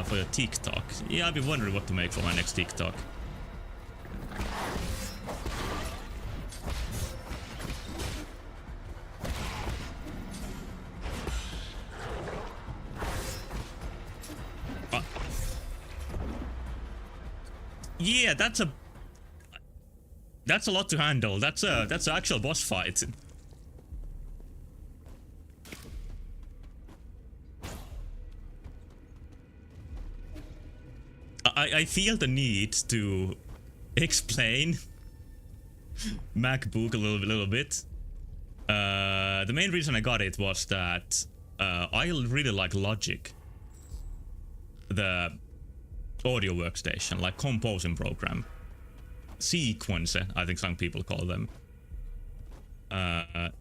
for your TikTok. Yeah, I've been wondering what to make for my next TikTok. Yeah, that's a lot to handle. That's an actual boss fight. I feel the need to explain MacBook a little bit. The main reason I got it was that I really like Logic, the audio workstation, like composing program. Sequencer, I think some people call them. And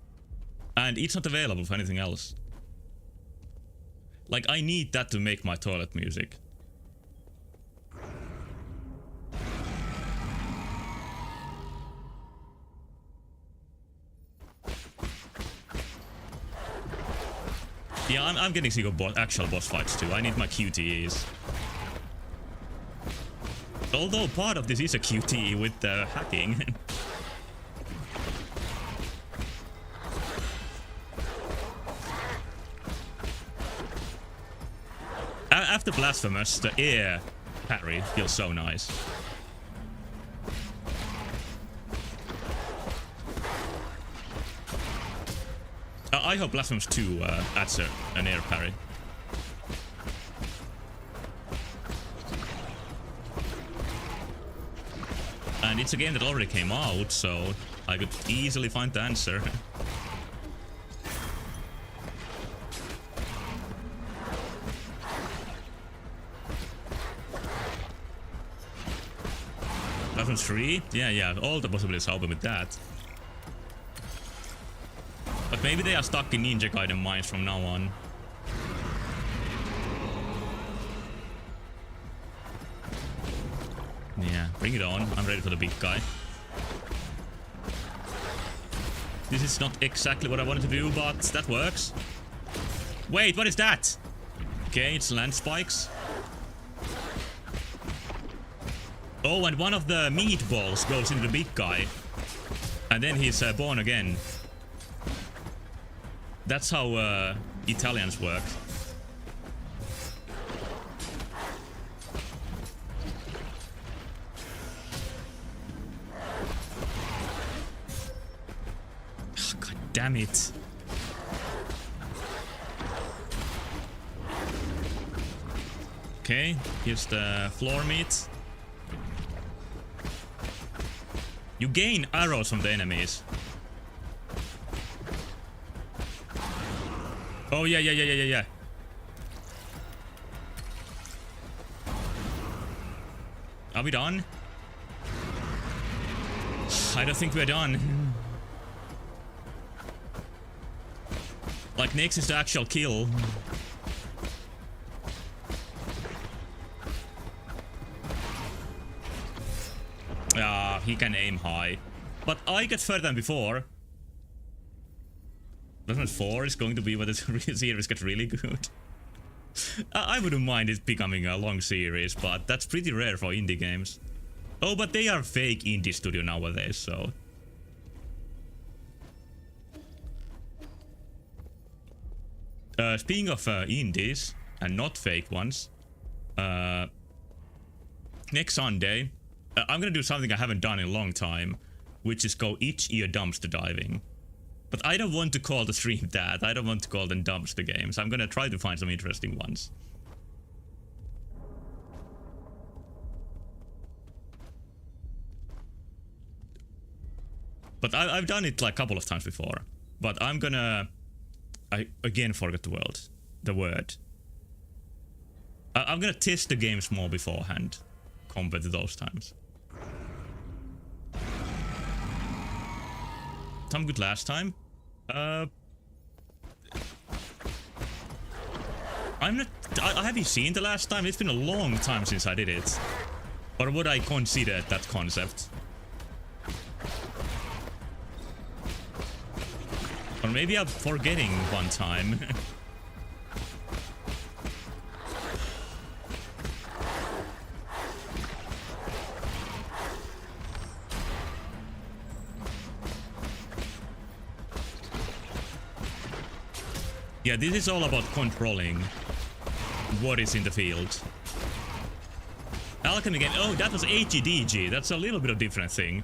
it's not available for anything else. Like, I need that to make my toilet music. Yeah, I'm getting sick of actual boss fights too. I need my QTEs. Although part of this is a QTE with hacking. After Blasphemous, the air parry feels so nice. I hope Blasphemous 2 adds an air parry. And it's a game that already came out, so I could easily find the answer. Blasphemous 3? Yeah, all the possibilities are open with that. But maybe they are stuck in Ninja Gaiden mines from now on. Yeah, bring it on. I'm ready for the big guy. This is not exactly what I wanted to do, but that works. Wait, what is that? Okay, it's land spikes. Oh, and one of the meatballs goes into the big guy. And then he's born again. That's how Italians work. Oh, God damn it. Okay, here's the floor meat. You gain arrows from the enemies. Oh, yeah. Are we done? I don't think we're done. Like, next is the actual kill. Ah, he can aim high. But I get further than before. Blasphemous 4 is going to be where the series gets really good. I wouldn't mind it becoming a long series, but that's pretty rare for indie games. Oh, but they are fake indie studio nowadays, so... Speaking of indies, and not fake ones, next Sunday, I'm gonna do something I haven't done in a long time, which is go each ear dumpster diving. But I don't want to call the stream that. I don't want to call them dumpster games. I'm gonna try to find some interesting ones. But I've done it like a couple of times before. But I'm gonna... I again forgot the word. I'm gonna test the games more beforehand compared to those times. some good last time. I'm not... have you seen the last time? It's been a long time since I did it. Or would I consider that concept? Or maybe I'm forgetting one time. Yeah, this is all about controlling what is in the field. Alchemy game. Oh, that was HEDG. That's a little bit of different thing.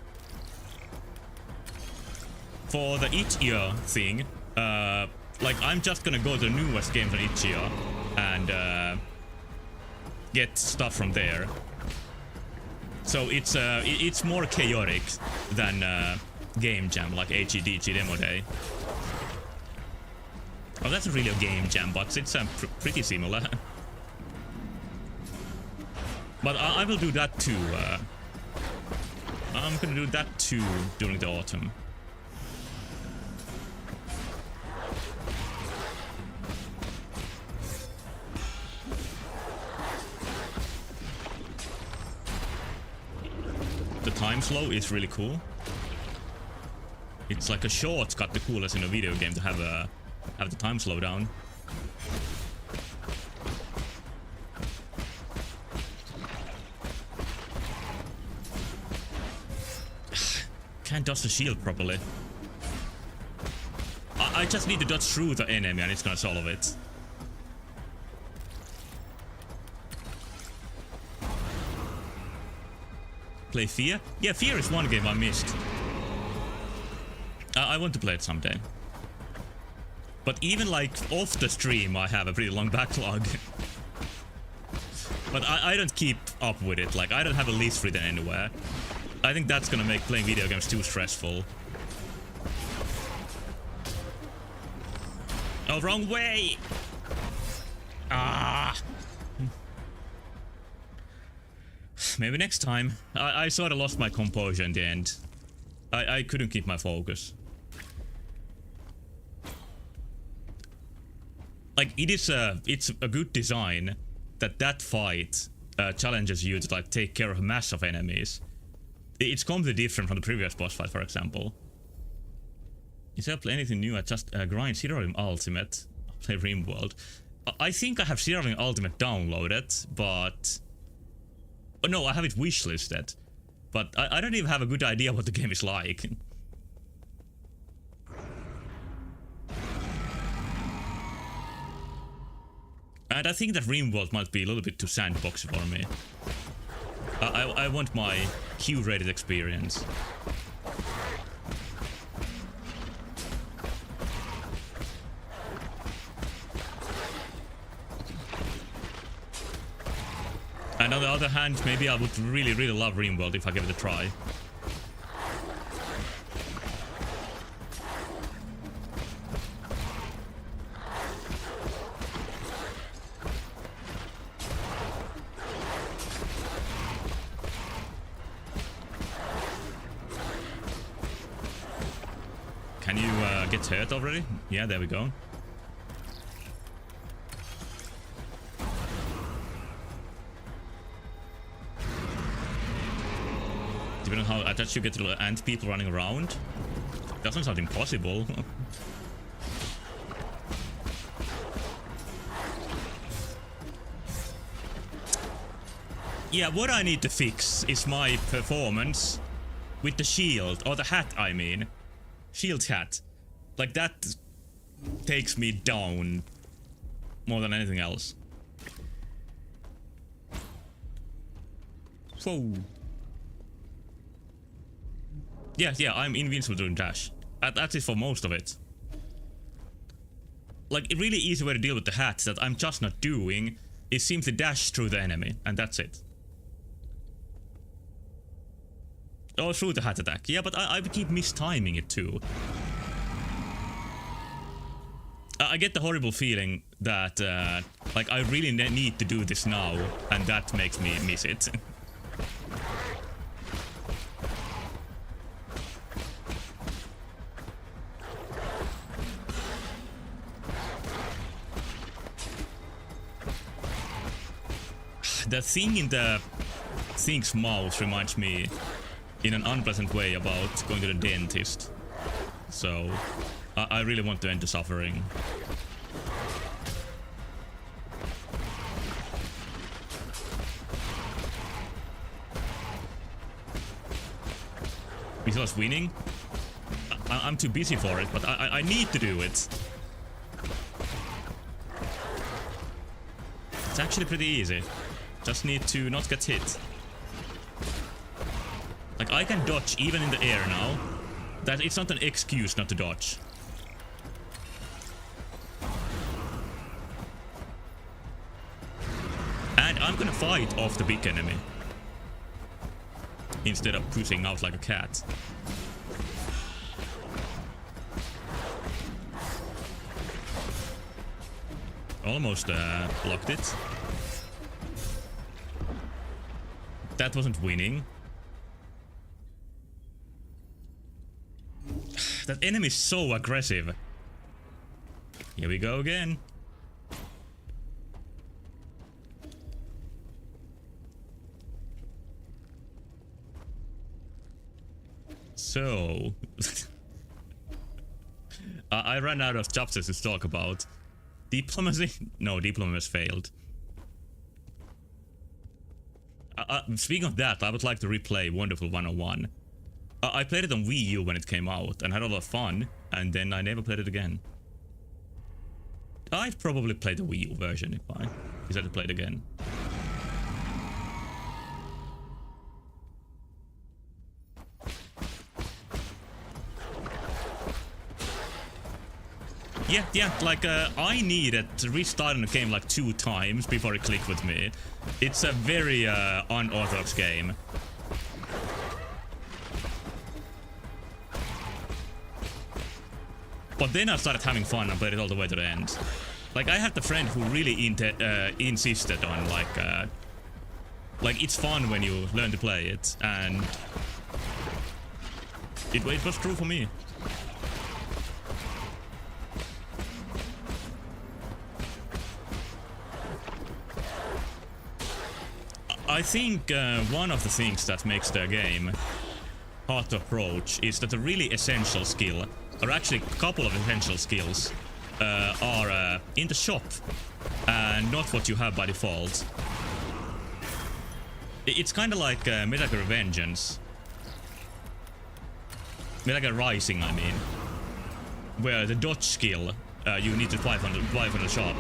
For the Itch.io thing, like I'm just gonna go to the newest game from Itch.io and get stuff from there. So it's more chaotic than Game Jam, like HEDG Demo Day. Oh, that's really a Game Jam, but it's pretty similar. But I will do that too. I'm gonna do that too during the autumn. The time slow is really cool. It's like a shortcut to coolest in a video game to have the time slow down. Can't dodge the shield properly. I just need to dodge through the enemy and it's gonna solve it. Play Fear? Yeah, Fear is one game I missed. I want to play it someday. But even like off the stream I have a pretty long backlog. But I don't keep up with it, like I don't have a list written anywhere. I think that's gonna make playing video games too stressful. Oh, wrong way! Ah! Maybe next time. I sort of lost my composure in the end. I couldn't keep my focus. Like, it's a good design that fight challenges you to like take care of a mass of enemies. It's completely different from the previous boss fight, for example. Instead of playing anything new, I just grind Zero Ring Ultimate. Play RimWorld. I think I have Zero Ring Ultimate downloaded, but... Oh, no, I have it wishlisted. But I don't even have a good idea what the game is like. And I think that RimWorld might be a little bit too sandboxy for me. I want my Q-rated experience. And on the other hand, maybe I would really love RimWorld if I give it a try. Can you get hurt already? Yeah, there we go. Depending on how attached you get to the ant people running around, doesn't sound impossible. Yeah, what I need to fix is my performance with the shield, or the hat I mean. Shield hat. Like that takes me down more than anything else. Whoa. Yeah, I'm invincible during dash. That's it for most of it. Like, a really easy way to deal with the hat that I'm just not doing is simply dash through the enemy, and that's it. Oh, through the hat attack. Yeah, but I keep mistiming it too. I get the horrible feeling that, like, I really need to do this now, and that makes me miss it. The thing in the thing's mouth reminds me in an unpleasant way about going to the dentist. So I really want to end the suffering. Is us winning? I'm too busy for it, but I need to do it. It's actually pretty easy. Just need to not get hit. Like, I can dodge even in the air now. That it's not an excuse not to dodge. And I'm gonna fight off the big enemy instead of pushing out like a cat. Almost blocked it. That wasn't winning. That enemy is so aggressive. Here we go again. So I ran out of chapters to talk about. Diplomacy? No, diplomacy failed. Speaking of that, I would like to replay Wonderful 101. I played it on Wii U when it came out and had a lot of fun, and then I never played it again. I'd probably play the Wii U version if I decided to play it again. Yeah, like, I needed to restart the game like 2 times before it clicked with me. It's a very unorthodox game. But then I started having fun and played it all the way to the end. Like, I had a friend who really insisted on, like, it's fun when you learn to play it, and it was true for me. I think one of the things that makes the game hard to approach is that a really essential skill, or actually a couple of essential skills, are in the shop and not what you have by default. It's kind of like Metal Gear Vengeance. Metal Gear Rising, I mean. Where the dodge skill, you need to buy from the shop.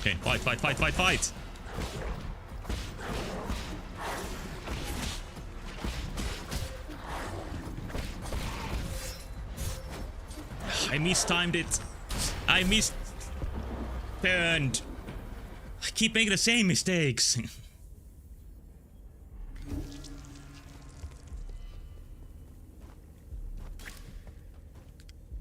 Okay, fight! I mistimed it. I turned. I keep making the same mistakes.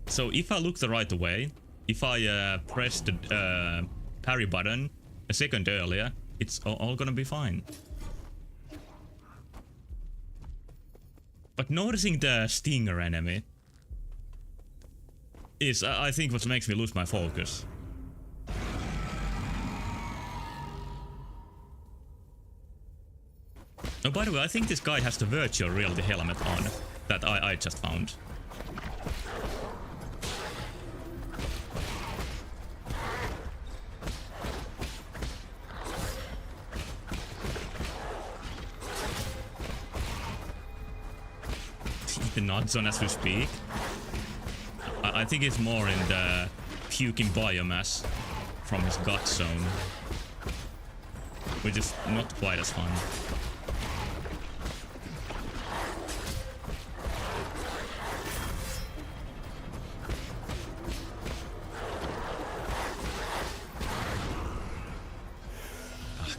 So if I look the right way, if I press the parry button a second earlier, it's all gonna be fine. But noticing the stinger enemy is, I think, what makes me lose my focus. Oh, by the way, I think this guy has the virtual reality helmet on that I just found. The nods on as we speak. I think it's more in the puking biomass from his gut zone, which is not quite as fun.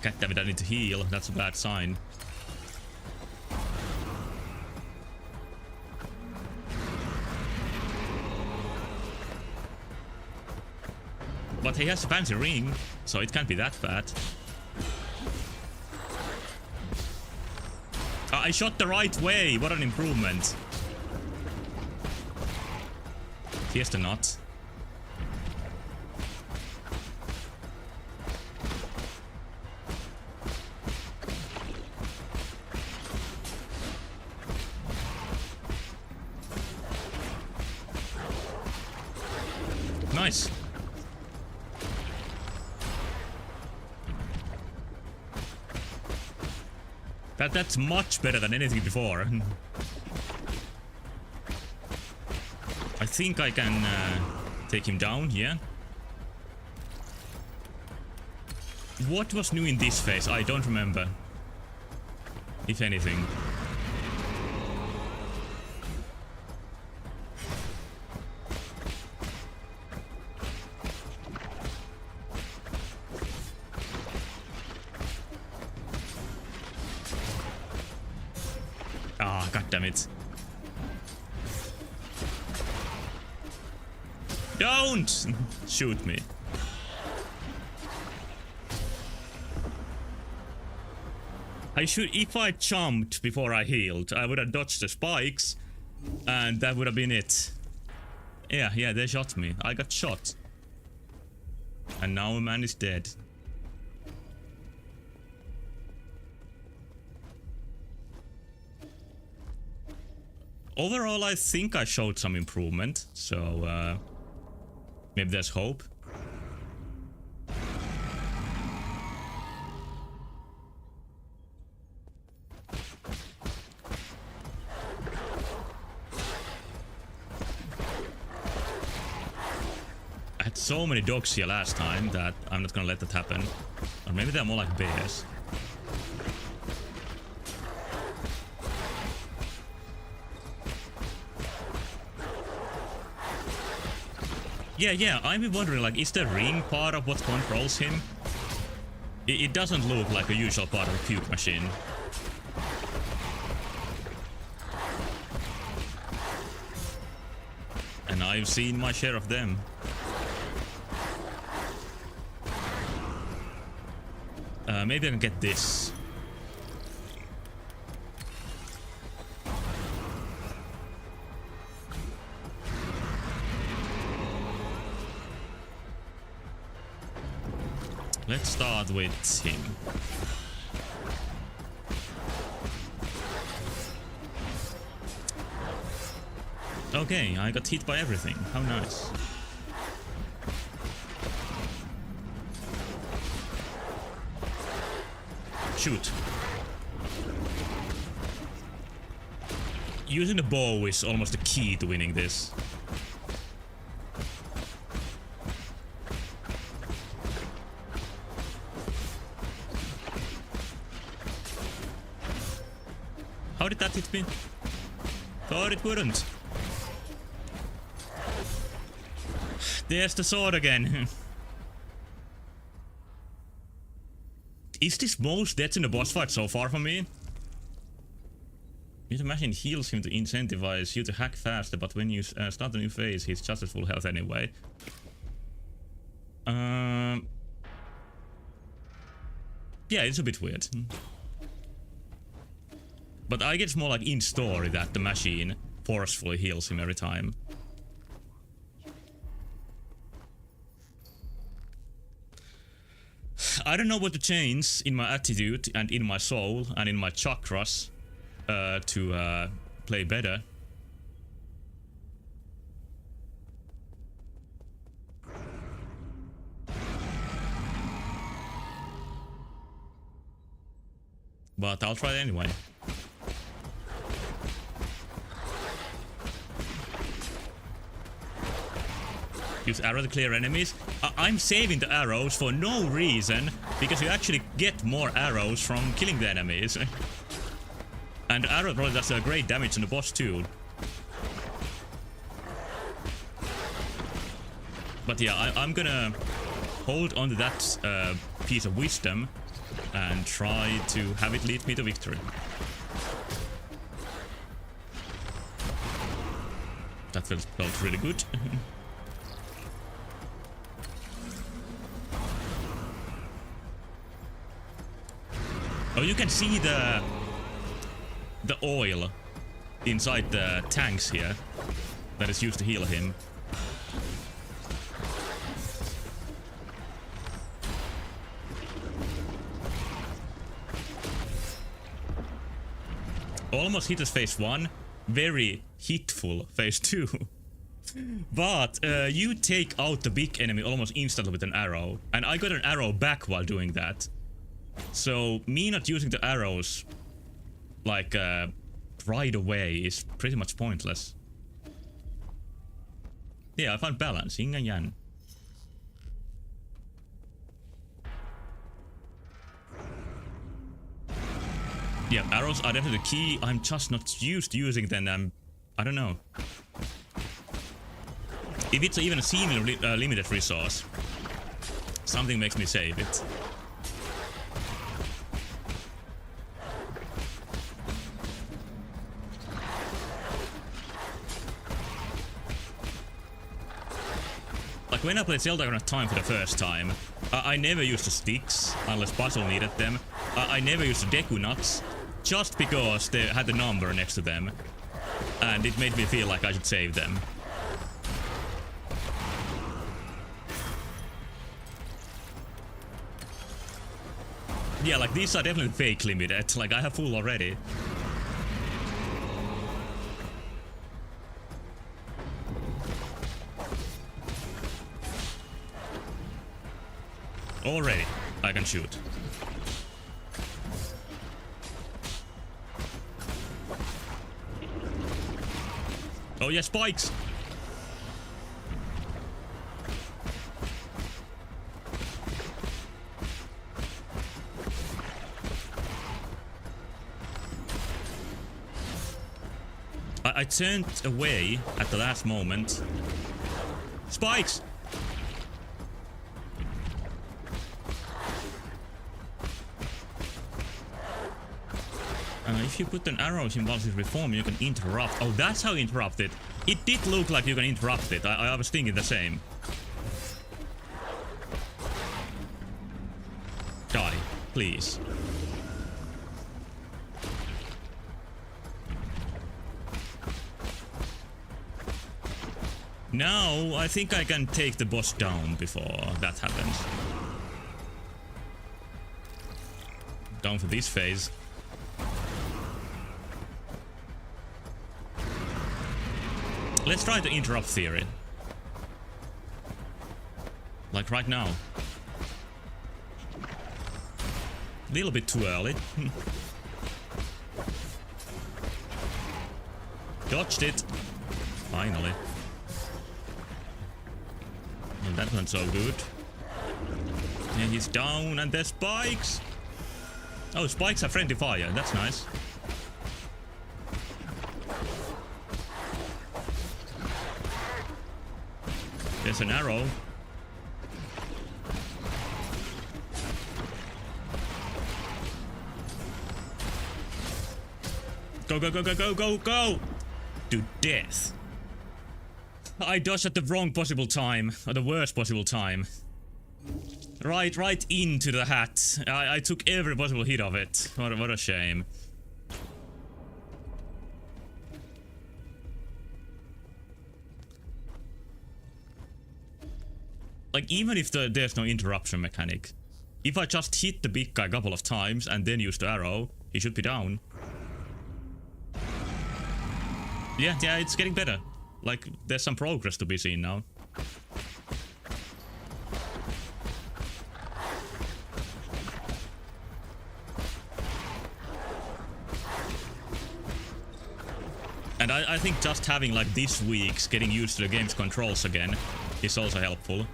God damn it, I need to heal. That's a bad sign. But he has a fancy ring, so it can't be that bad. I shot the right way, what an improvement. Here's the knot. Nice. That's much better than anything before. I think I can take him down, yeah. What was new in this phase? I don't remember. If anything. Ah, goddammit. Don't shoot me. If I jumped before I healed, I would have dodged the spikes, and that would have been it. Yeah, they shot me. I got shot. And now a man is dead. Overall, I think I showed some improvement, so maybe there's hope. I had so many dogs here last time that I'm not gonna let that happen. Or maybe they're more like bears. Yeah, I've been wondering, like, is the ring part of what controls him? It doesn't look like a usual part of a puke machine. And I've seen my share of them. Maybe I can get this. Let's start with him. Okay, I got hit by everything. How nice. Shoot. Using the bow is almost the key to winning this. How did that hit me? Thought it wouldn't. There's the sword again. Is this most deaths in the boss fight so far for me? The machine heals him to incentivize you to hack faster, but when you start a new phase, he's just at full health anyway. Yeah, it's a bit weird. But I guess more like in story that the machine forcefully heals him every time. I don't know what to change in my attitude and in my soul and in my chakras to play better. But I'll try it anyway. Use arrow to clear enemies. I'm saving the arrows for no reason, because you actually get more arrows from killing the enemies. And arrow probably does great damage on the boss too. But yeah, I'm gonna hold on to that piece of wisdom and try to have it lead me to victory. That felt really good. Oh, you can see the oil inside the tanks here that is used to heal him. Almost hit us phase 1, very hitful phase 2. But you take out the big enemy almost instantly with an arrow. And I got an arrow back while doing that. So me not using the arrows like right away is pretty much pointless. Yeah, I found balance. Yin and yang. Yeah, arrows are definitely the key. I'm just not used to using them. I don't know. If it's even a seemingly limited resource, something makes me save it. Like when I played Zelda Ocarina of Time for the first time, I never used the sticks unless puzzle needed them. I never used the Deku Nuts just because they had the number next to them. And it made me feel like I should save them. Yeah, like these are definitely fake limited. Like I have full already. Already, I can shoot. Oh yeah, spikes! I turned away at the last moment. Spikes! If you put an arrows in Vals's reform, you can interrupt. Oh, that's how you interrupt it. It did look like you can interrupt it. I was thinking the same. Die, please. Now, I think I can take the boss down before that happens. Down for this phase. Let's try the interrupt theory. Like right now. A little bit too early. Dodged it. Finally. Well, that went so good. And he's down and there's spikes. Oh, spikes are friendly fire. That's nice. There's an arrow. Go, go, go, go, go, go, go! To death. I dodged at the wrong possible time. Or the worst possible time. Right into the hat. I took every possible hit of it. What a shame. Like, even if there's no interruption mechanic, if I just hit the big guy a couple of times and then use the arrow, he should be down. Yeah, it's getting better. Like, there's some progress to be seen now. And I think just having like this week's getting used to the game's controls again is also helpful.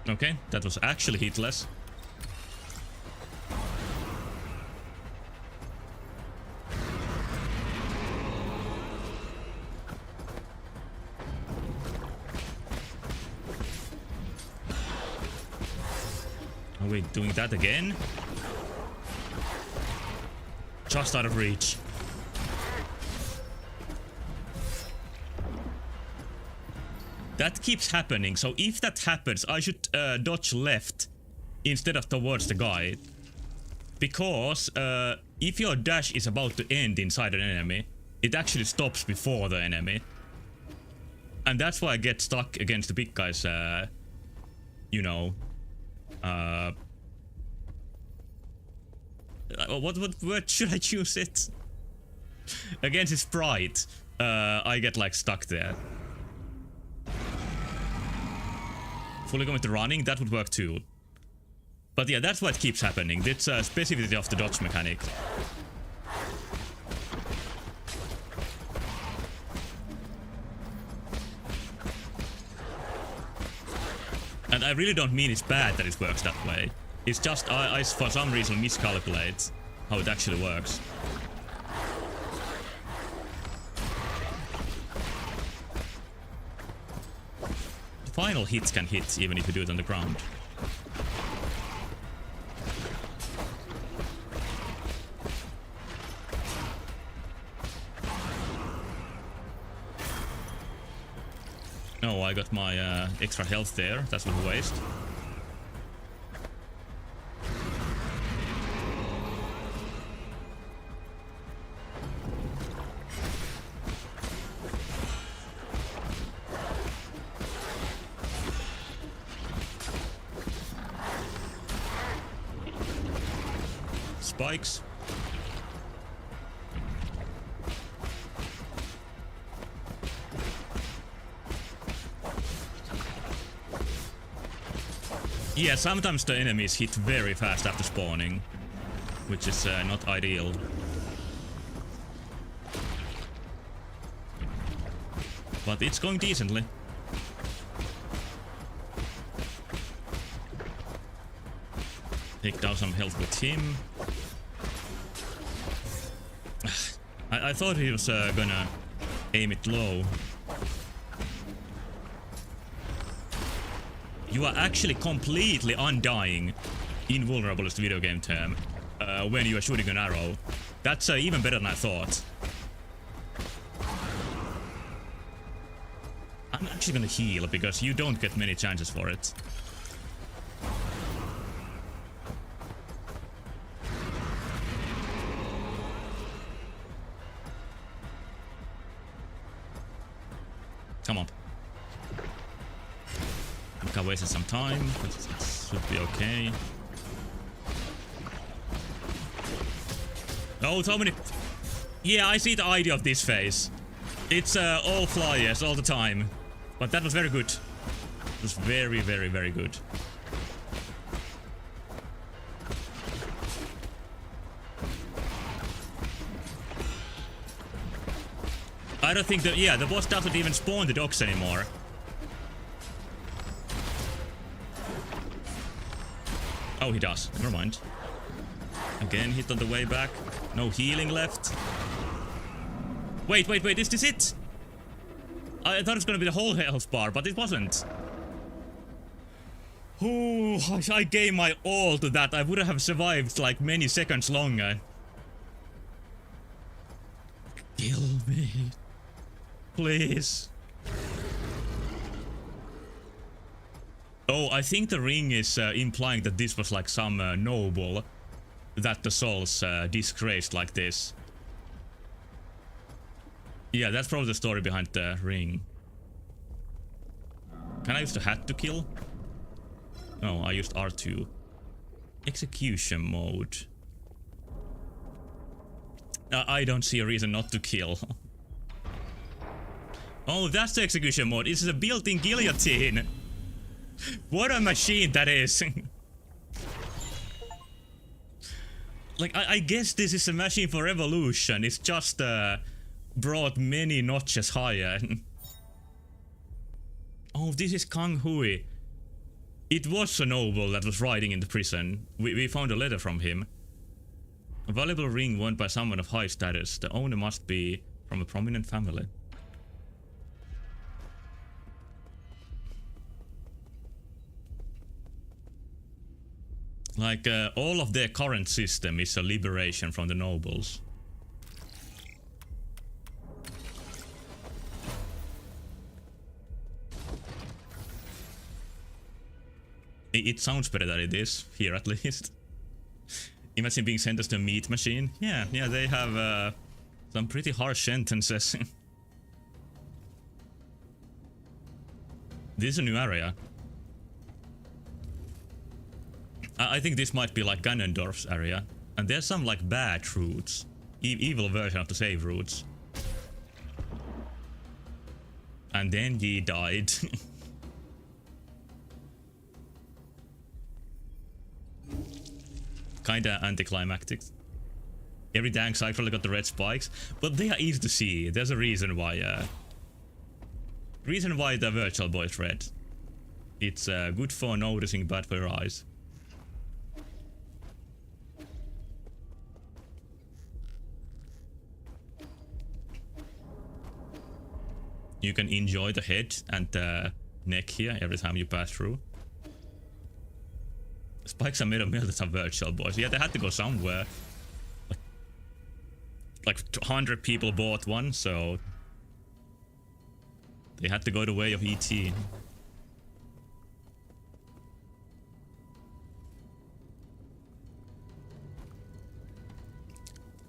Okay, that was actually hitless. Are we doing that again? Just out of reach. That keeps happening, so if that happens, I should dodge left instead of towards the guy. Because if your dash is about to end inside an enemy, it actually stops before the enemy. And that's why I get stuck against the big guys, you know. What word should I choose it? Against his sprite, I get like stuck there. Fully commit to running, that would work too. But yeah, that's what keeps happening. It's a specificity of the dodge mechanic. And I really don't mean it's bad that it works that way. It's just I for some reason miscalculate how it actually works. The final hits can hit even if you do it on the ground. Oh, I got my extra health there. That's a waste. Spikes. Yeah, sometimes the enemies hit very fast after spawning, which is not ideal. But it's going decently. Take down some health with him. I thought he was gonna aim it low. You are actually completely undying, invulnerable is the video game term, when you are shooting an arrow. That's even better than I thought. I'm actually gonna heal because you don't get many chances for it. Come on. I wasted some time, but it should be okay. Oh, so many. Yeah, I see the idea of this phase. It's all flyers all the time. But that was very good. It was very, very, very good. I don't think that. Yeah, the boss doesn't even spawn the dogs anymore. Oh, he does. Never mind. Again, hit on the way back. No healing left. Wait, is this it? I thought it was gonna be the whole health bar, but it wasn't. Ooh, I gave my all to that. I would have survived like many seconds longer. Kill me. Please. Oh, I think the ring is implying that this was like some noble that the souls disgraced like this. Yeah, that's probably the story behind the ring. Can I use the hat to kill? No, I used R2. Execution mode. I don't see a reason not to kill. Oh, that's the execution mode. This is a built-in guillotine. What a machine that is. Like, I guess this is a machine for evolution. It's just brought many notches higher. Oh, this is Kang Hui. It was a noble that was riding in the prison. We found a letter from him. A valuable ring worn by someone of high status. The owner must be from a prominent family. Like, all of their current system is a liberation from the nobles. It sounds better than it is, here at least. Imagine being sentenced to a meat machine. Yeah, they have some pretty harsh sentences. This is a new area. I think this might be like Ganondorf's area. And there's some like bad routes. Evil version of the save routes. And then ye died. Kinda anticlimactic. Every tank side probably got the red spikes, but they are easy to see. There's a reason why the virtual boy is red. It's good for noticing, bad for your eyes. You can enjoy the head and the neck here every time you pass through. Spikes are made of melted some virtual boys. Yeah, they had to go somewhere. Like 100 people bought one, so they had to go the way of ET.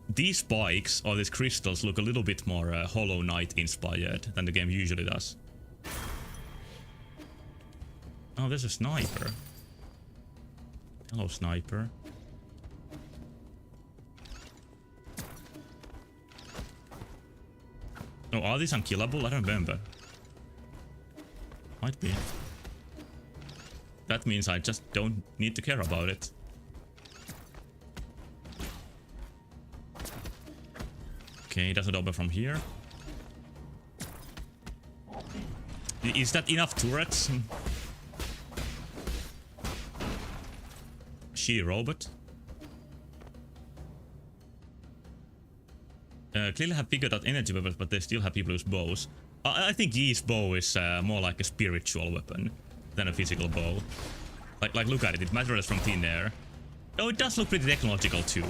These spikes, or these crystals, look a little bit more Hollow Knight inspired than the game usually does. Oh, there's a sniper. Hello, sniper. Oh, are these unkillable? I don't remember. Might be. That means I just don't need to care about it. Okay, doesn't open from here. Is that enough turrets? She robot. Clearly have figured out energy weapons, but they still have people use bows. I think Yee's bow is more like a spiritual weapon than a physical bow. Like look at it, it materializes from thin air. Oh, it does look pretty technological too.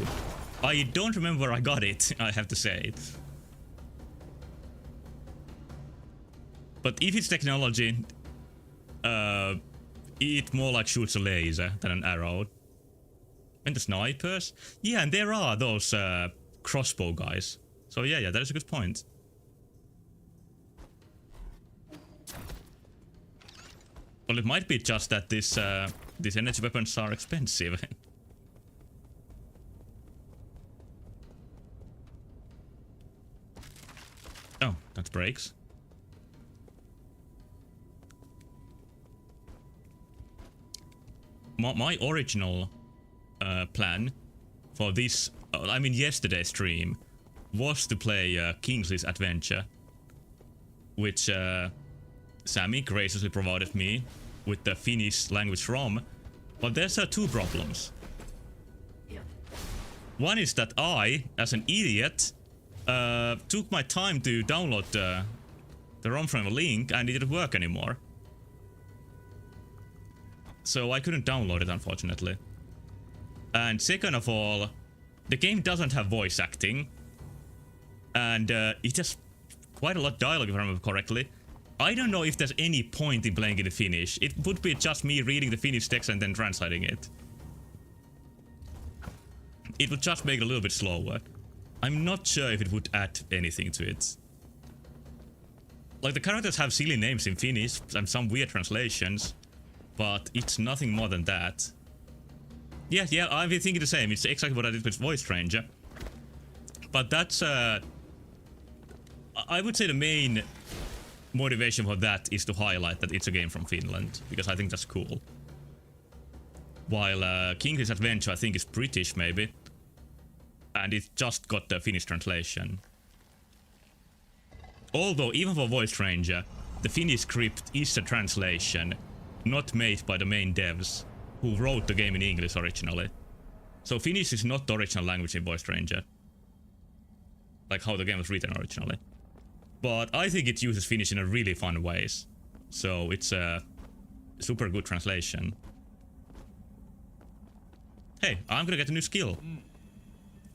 I don't remember where I got it, I have to say. But if it's technology, it more like shoots a laser than an arrow. And the snipers? Yeah, and there are those crossbow guys. So yeah, that is a good point. Well, it might be just that these energy weapons are expensive. Oh, that breaks. My original plan for this, I mean yesterday's stream, was to play Kingsley's Adventure, which Sammy graciously provided me with the Finnish language ROM, but there's two problems. One is that I, as an idiot, took my time to download the ROM from a link and it didn't work anymore. So I couldn't download it, unfortunately. And second of all, the game doesn't have voice acting. And it has quite a lot of dialogue, if I remember correctly. I don't know if there's any point in playing it in Finnish. It would be just me reading the Finnish text and then translating it. It would just make it a little bit slower. I'm not sure if it would add anything to it. Like, the characters have silly names in Finnish and some weird translations, but it's nothing more than that. Yeah, I've been thinking the same. It's exactly what I did with Voice Ranger. But that's, I would say the main motivation for that is to highlight that it's a game from Finland, because I think that's cool. While Kingsley's Adventure, I think, is British, maybe. And it just got the Finnish translation. Although, even for Voice Ranger, the Finnish script is a translation, not made by the main devs, who wrote the game in English originally. So Finnish is not the original language in Voice Ranger. Like how the game was written originally. But I think it uses Finnish in a really fun ways. So it's a super good translation. Hey, I'm gonna get a new skill.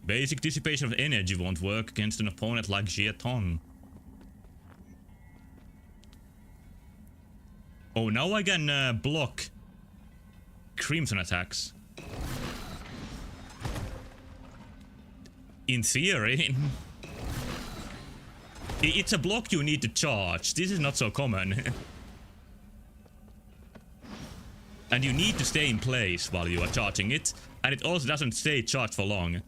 Basic dissipation of energy won't work against an opponent like Jeton. Oh, now I can block Crimson attacks. In theory. It's a block you need to charge. This is not so common. And you need to stay in place while you are charging it. And it also doesn't stay charged for long.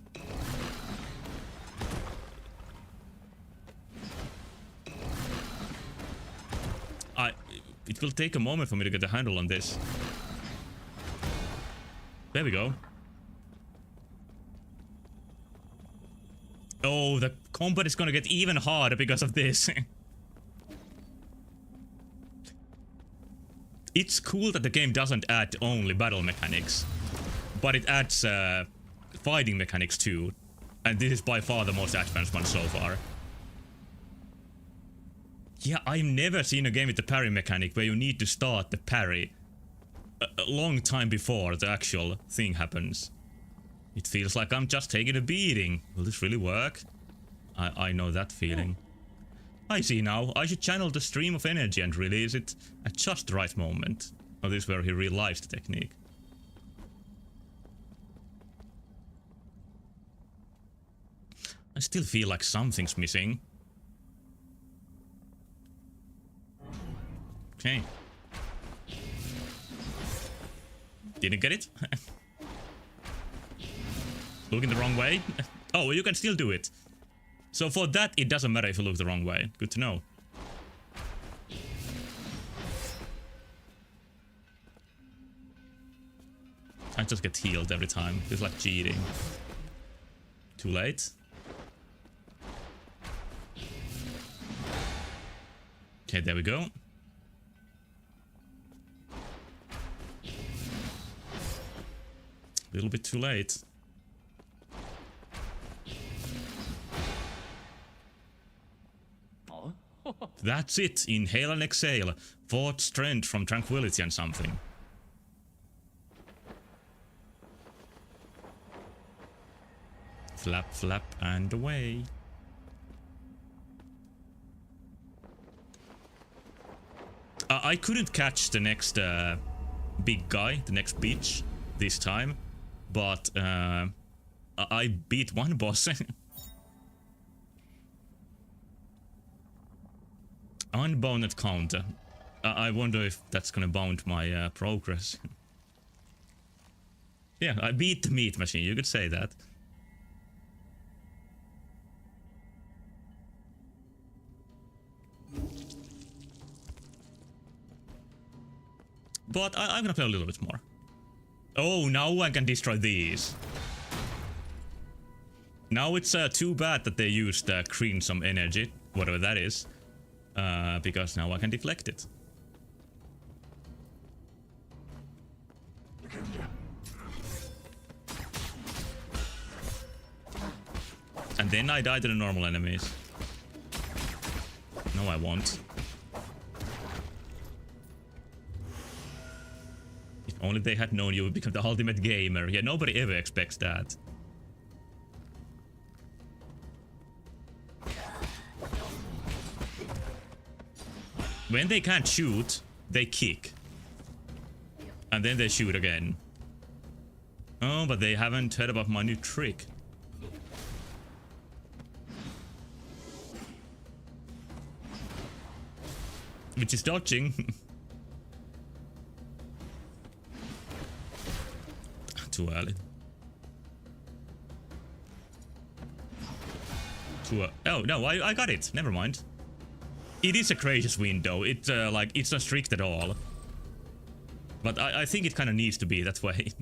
It will take a moment for me to get a handle on this. There we go. Oh, the combat is gonna get even harder because of this. It's cool that the game doesn't add only battle mechanics, but it adds fighting mechanics too. And this is by far the most advanced one so far. Yeah, I've never seen a game with the parry mechanic where you need to start the parry a long time before the actual thing happens. It feels like I'm just taking a beating. Will this really work? I know that feeling. I see now. I should channel the stream of energy and release it at just the right moment. Oh, this is where he realized the technique. I still feel like something's missing. Okay. Didn't get it? Looking the wrong way? Oh, you can still do it. So for that, it doesn't matter if you look the wrong way. Good to know. I just get healed every time. Feels like cheating. Too late. Okay, there we go. A little bit too late. That's it. Inhale and exhale. Forge strength from tranquility and something. Flap, flap, and away. I couldn't catch the next big guy, the next beach, this time. But I beat one boss. Unbounded counter. I wonder if that's gonna bound my progress. Yeah, I beat the meat machine, you could say that. But I'm gonna play a little bit more. Oh, now I can destroy these. Now it's too bad that they used Crimson Energy, whatever that is. Because now I can deflect it. And then I die to the normal enemies. No, I won't. If only they had known you would become the ultimate gamer. Yeah, nobody ever expects that. When they can't shoot, they kick. And then they shoot again. Oh, but they haven't heard about my new trick. Which is dodging. Too early. Oh, no, I got it. Never mind. It is a gracious window. It's like, it's not strict at all. But I think it kind of needs to be that way.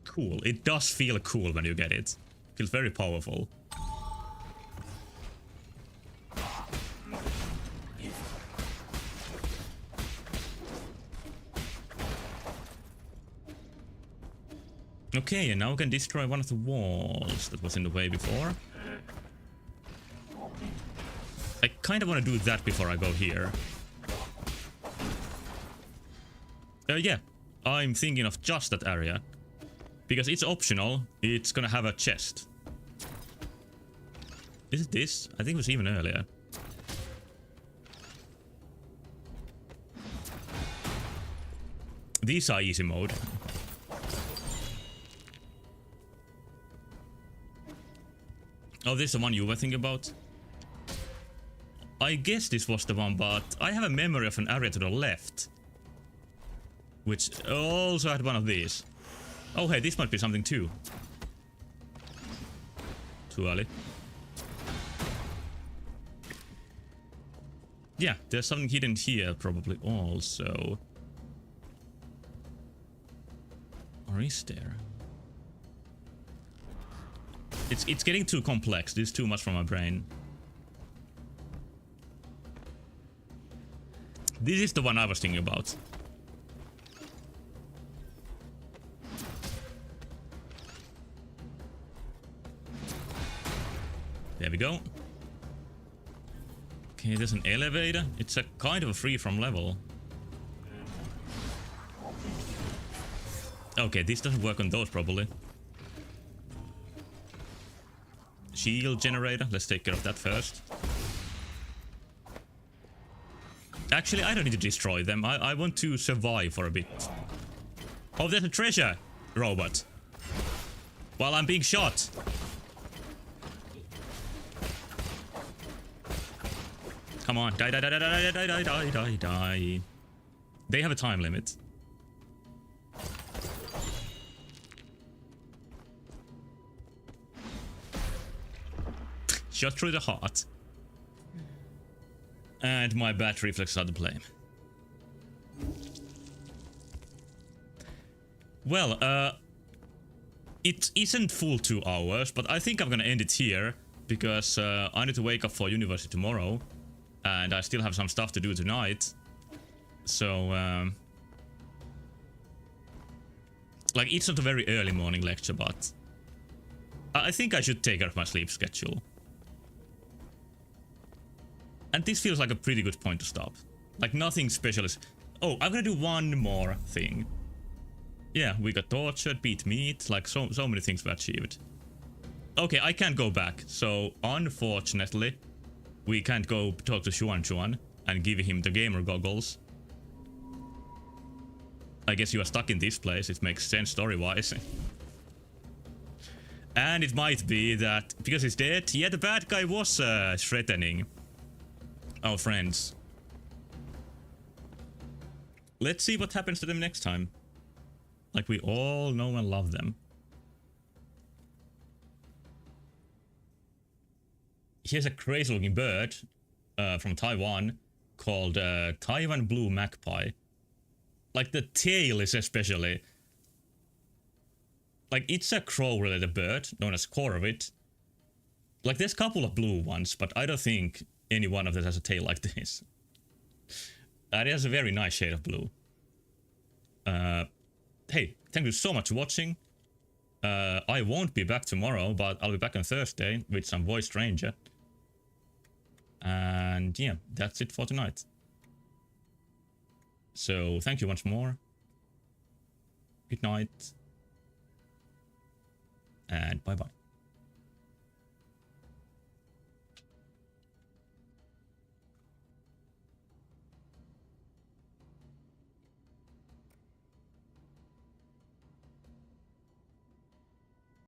Cool. It does feel cool when you get it. Feels very powerful. Okay, and now we can destroy one of the walls that was in the way before. I kind of want to do that before I go here. Yeah, I'm thinking of just that area. Because it's optional, it's gonna have a chest. Is it this? I think it was even earlier. These are easy mode. Oh, this is the one you were thinking about? I guess this was the one, but I have a memory of an area to the left. Which also had one of these. Oh hey, this might be something too. Too early. Yeah, there's something hidden here probably also. Or is there? It's getting too complex. This is too much for my brain. This is the one I was thinking about. There we go. Okay, there's an elevator. It's a kind of a free-from level. Okay, this doesn't work on those probably. Shield generator. Let's take care of that first. Actually, I don't need to destroy them. I want to survive for a bit. Oh, there's a treasure robot. While I'm being shot. Come on. Die, die, die, die, die, die, die, die, die, die. They have a time limit. Shot through the heart. And my bad reflex started playing. Well, it isn't full 2 hours, but I think I'm gonna end it here. Because I need to wake up for university tomorrow. And I still have some stuff to do tonight. So, like, it's not a very early morning lecture, but I think I should take care of my sleep schedule. And this feels like a pretty good point to stop. Like, nothing special is... Oh, I'm gonna do one more thing. Yeah, we got tortured, beat meat, like, so many things were achieved. Okay, I can't go back, so unfortunately... We can't go talk to Xuan Xuan and give him the gamer goggles. I guess you are stuck in this place, it makes sense story-wise. And it might be that, because he's dead, yeah, the bad guy was threatening our friends. Let's see what happens to them next time. Like we all know and love them. Here's a crazy looking bird from Taiwan called Taiwan Blue Magpie. Like the tail is especially... Like it's a crow related bird known as corvid. Like there's a couple of blue ones, but I don't think any one of them has a tail like this. It has a very nice shade of blue. Hey, thank you so much for watching. I won't be back tomorrow, but I'll be back on Thursday with some Voice Ranger. And yeah, that's it for tonight. So thank you once more. Good night. And bye bye.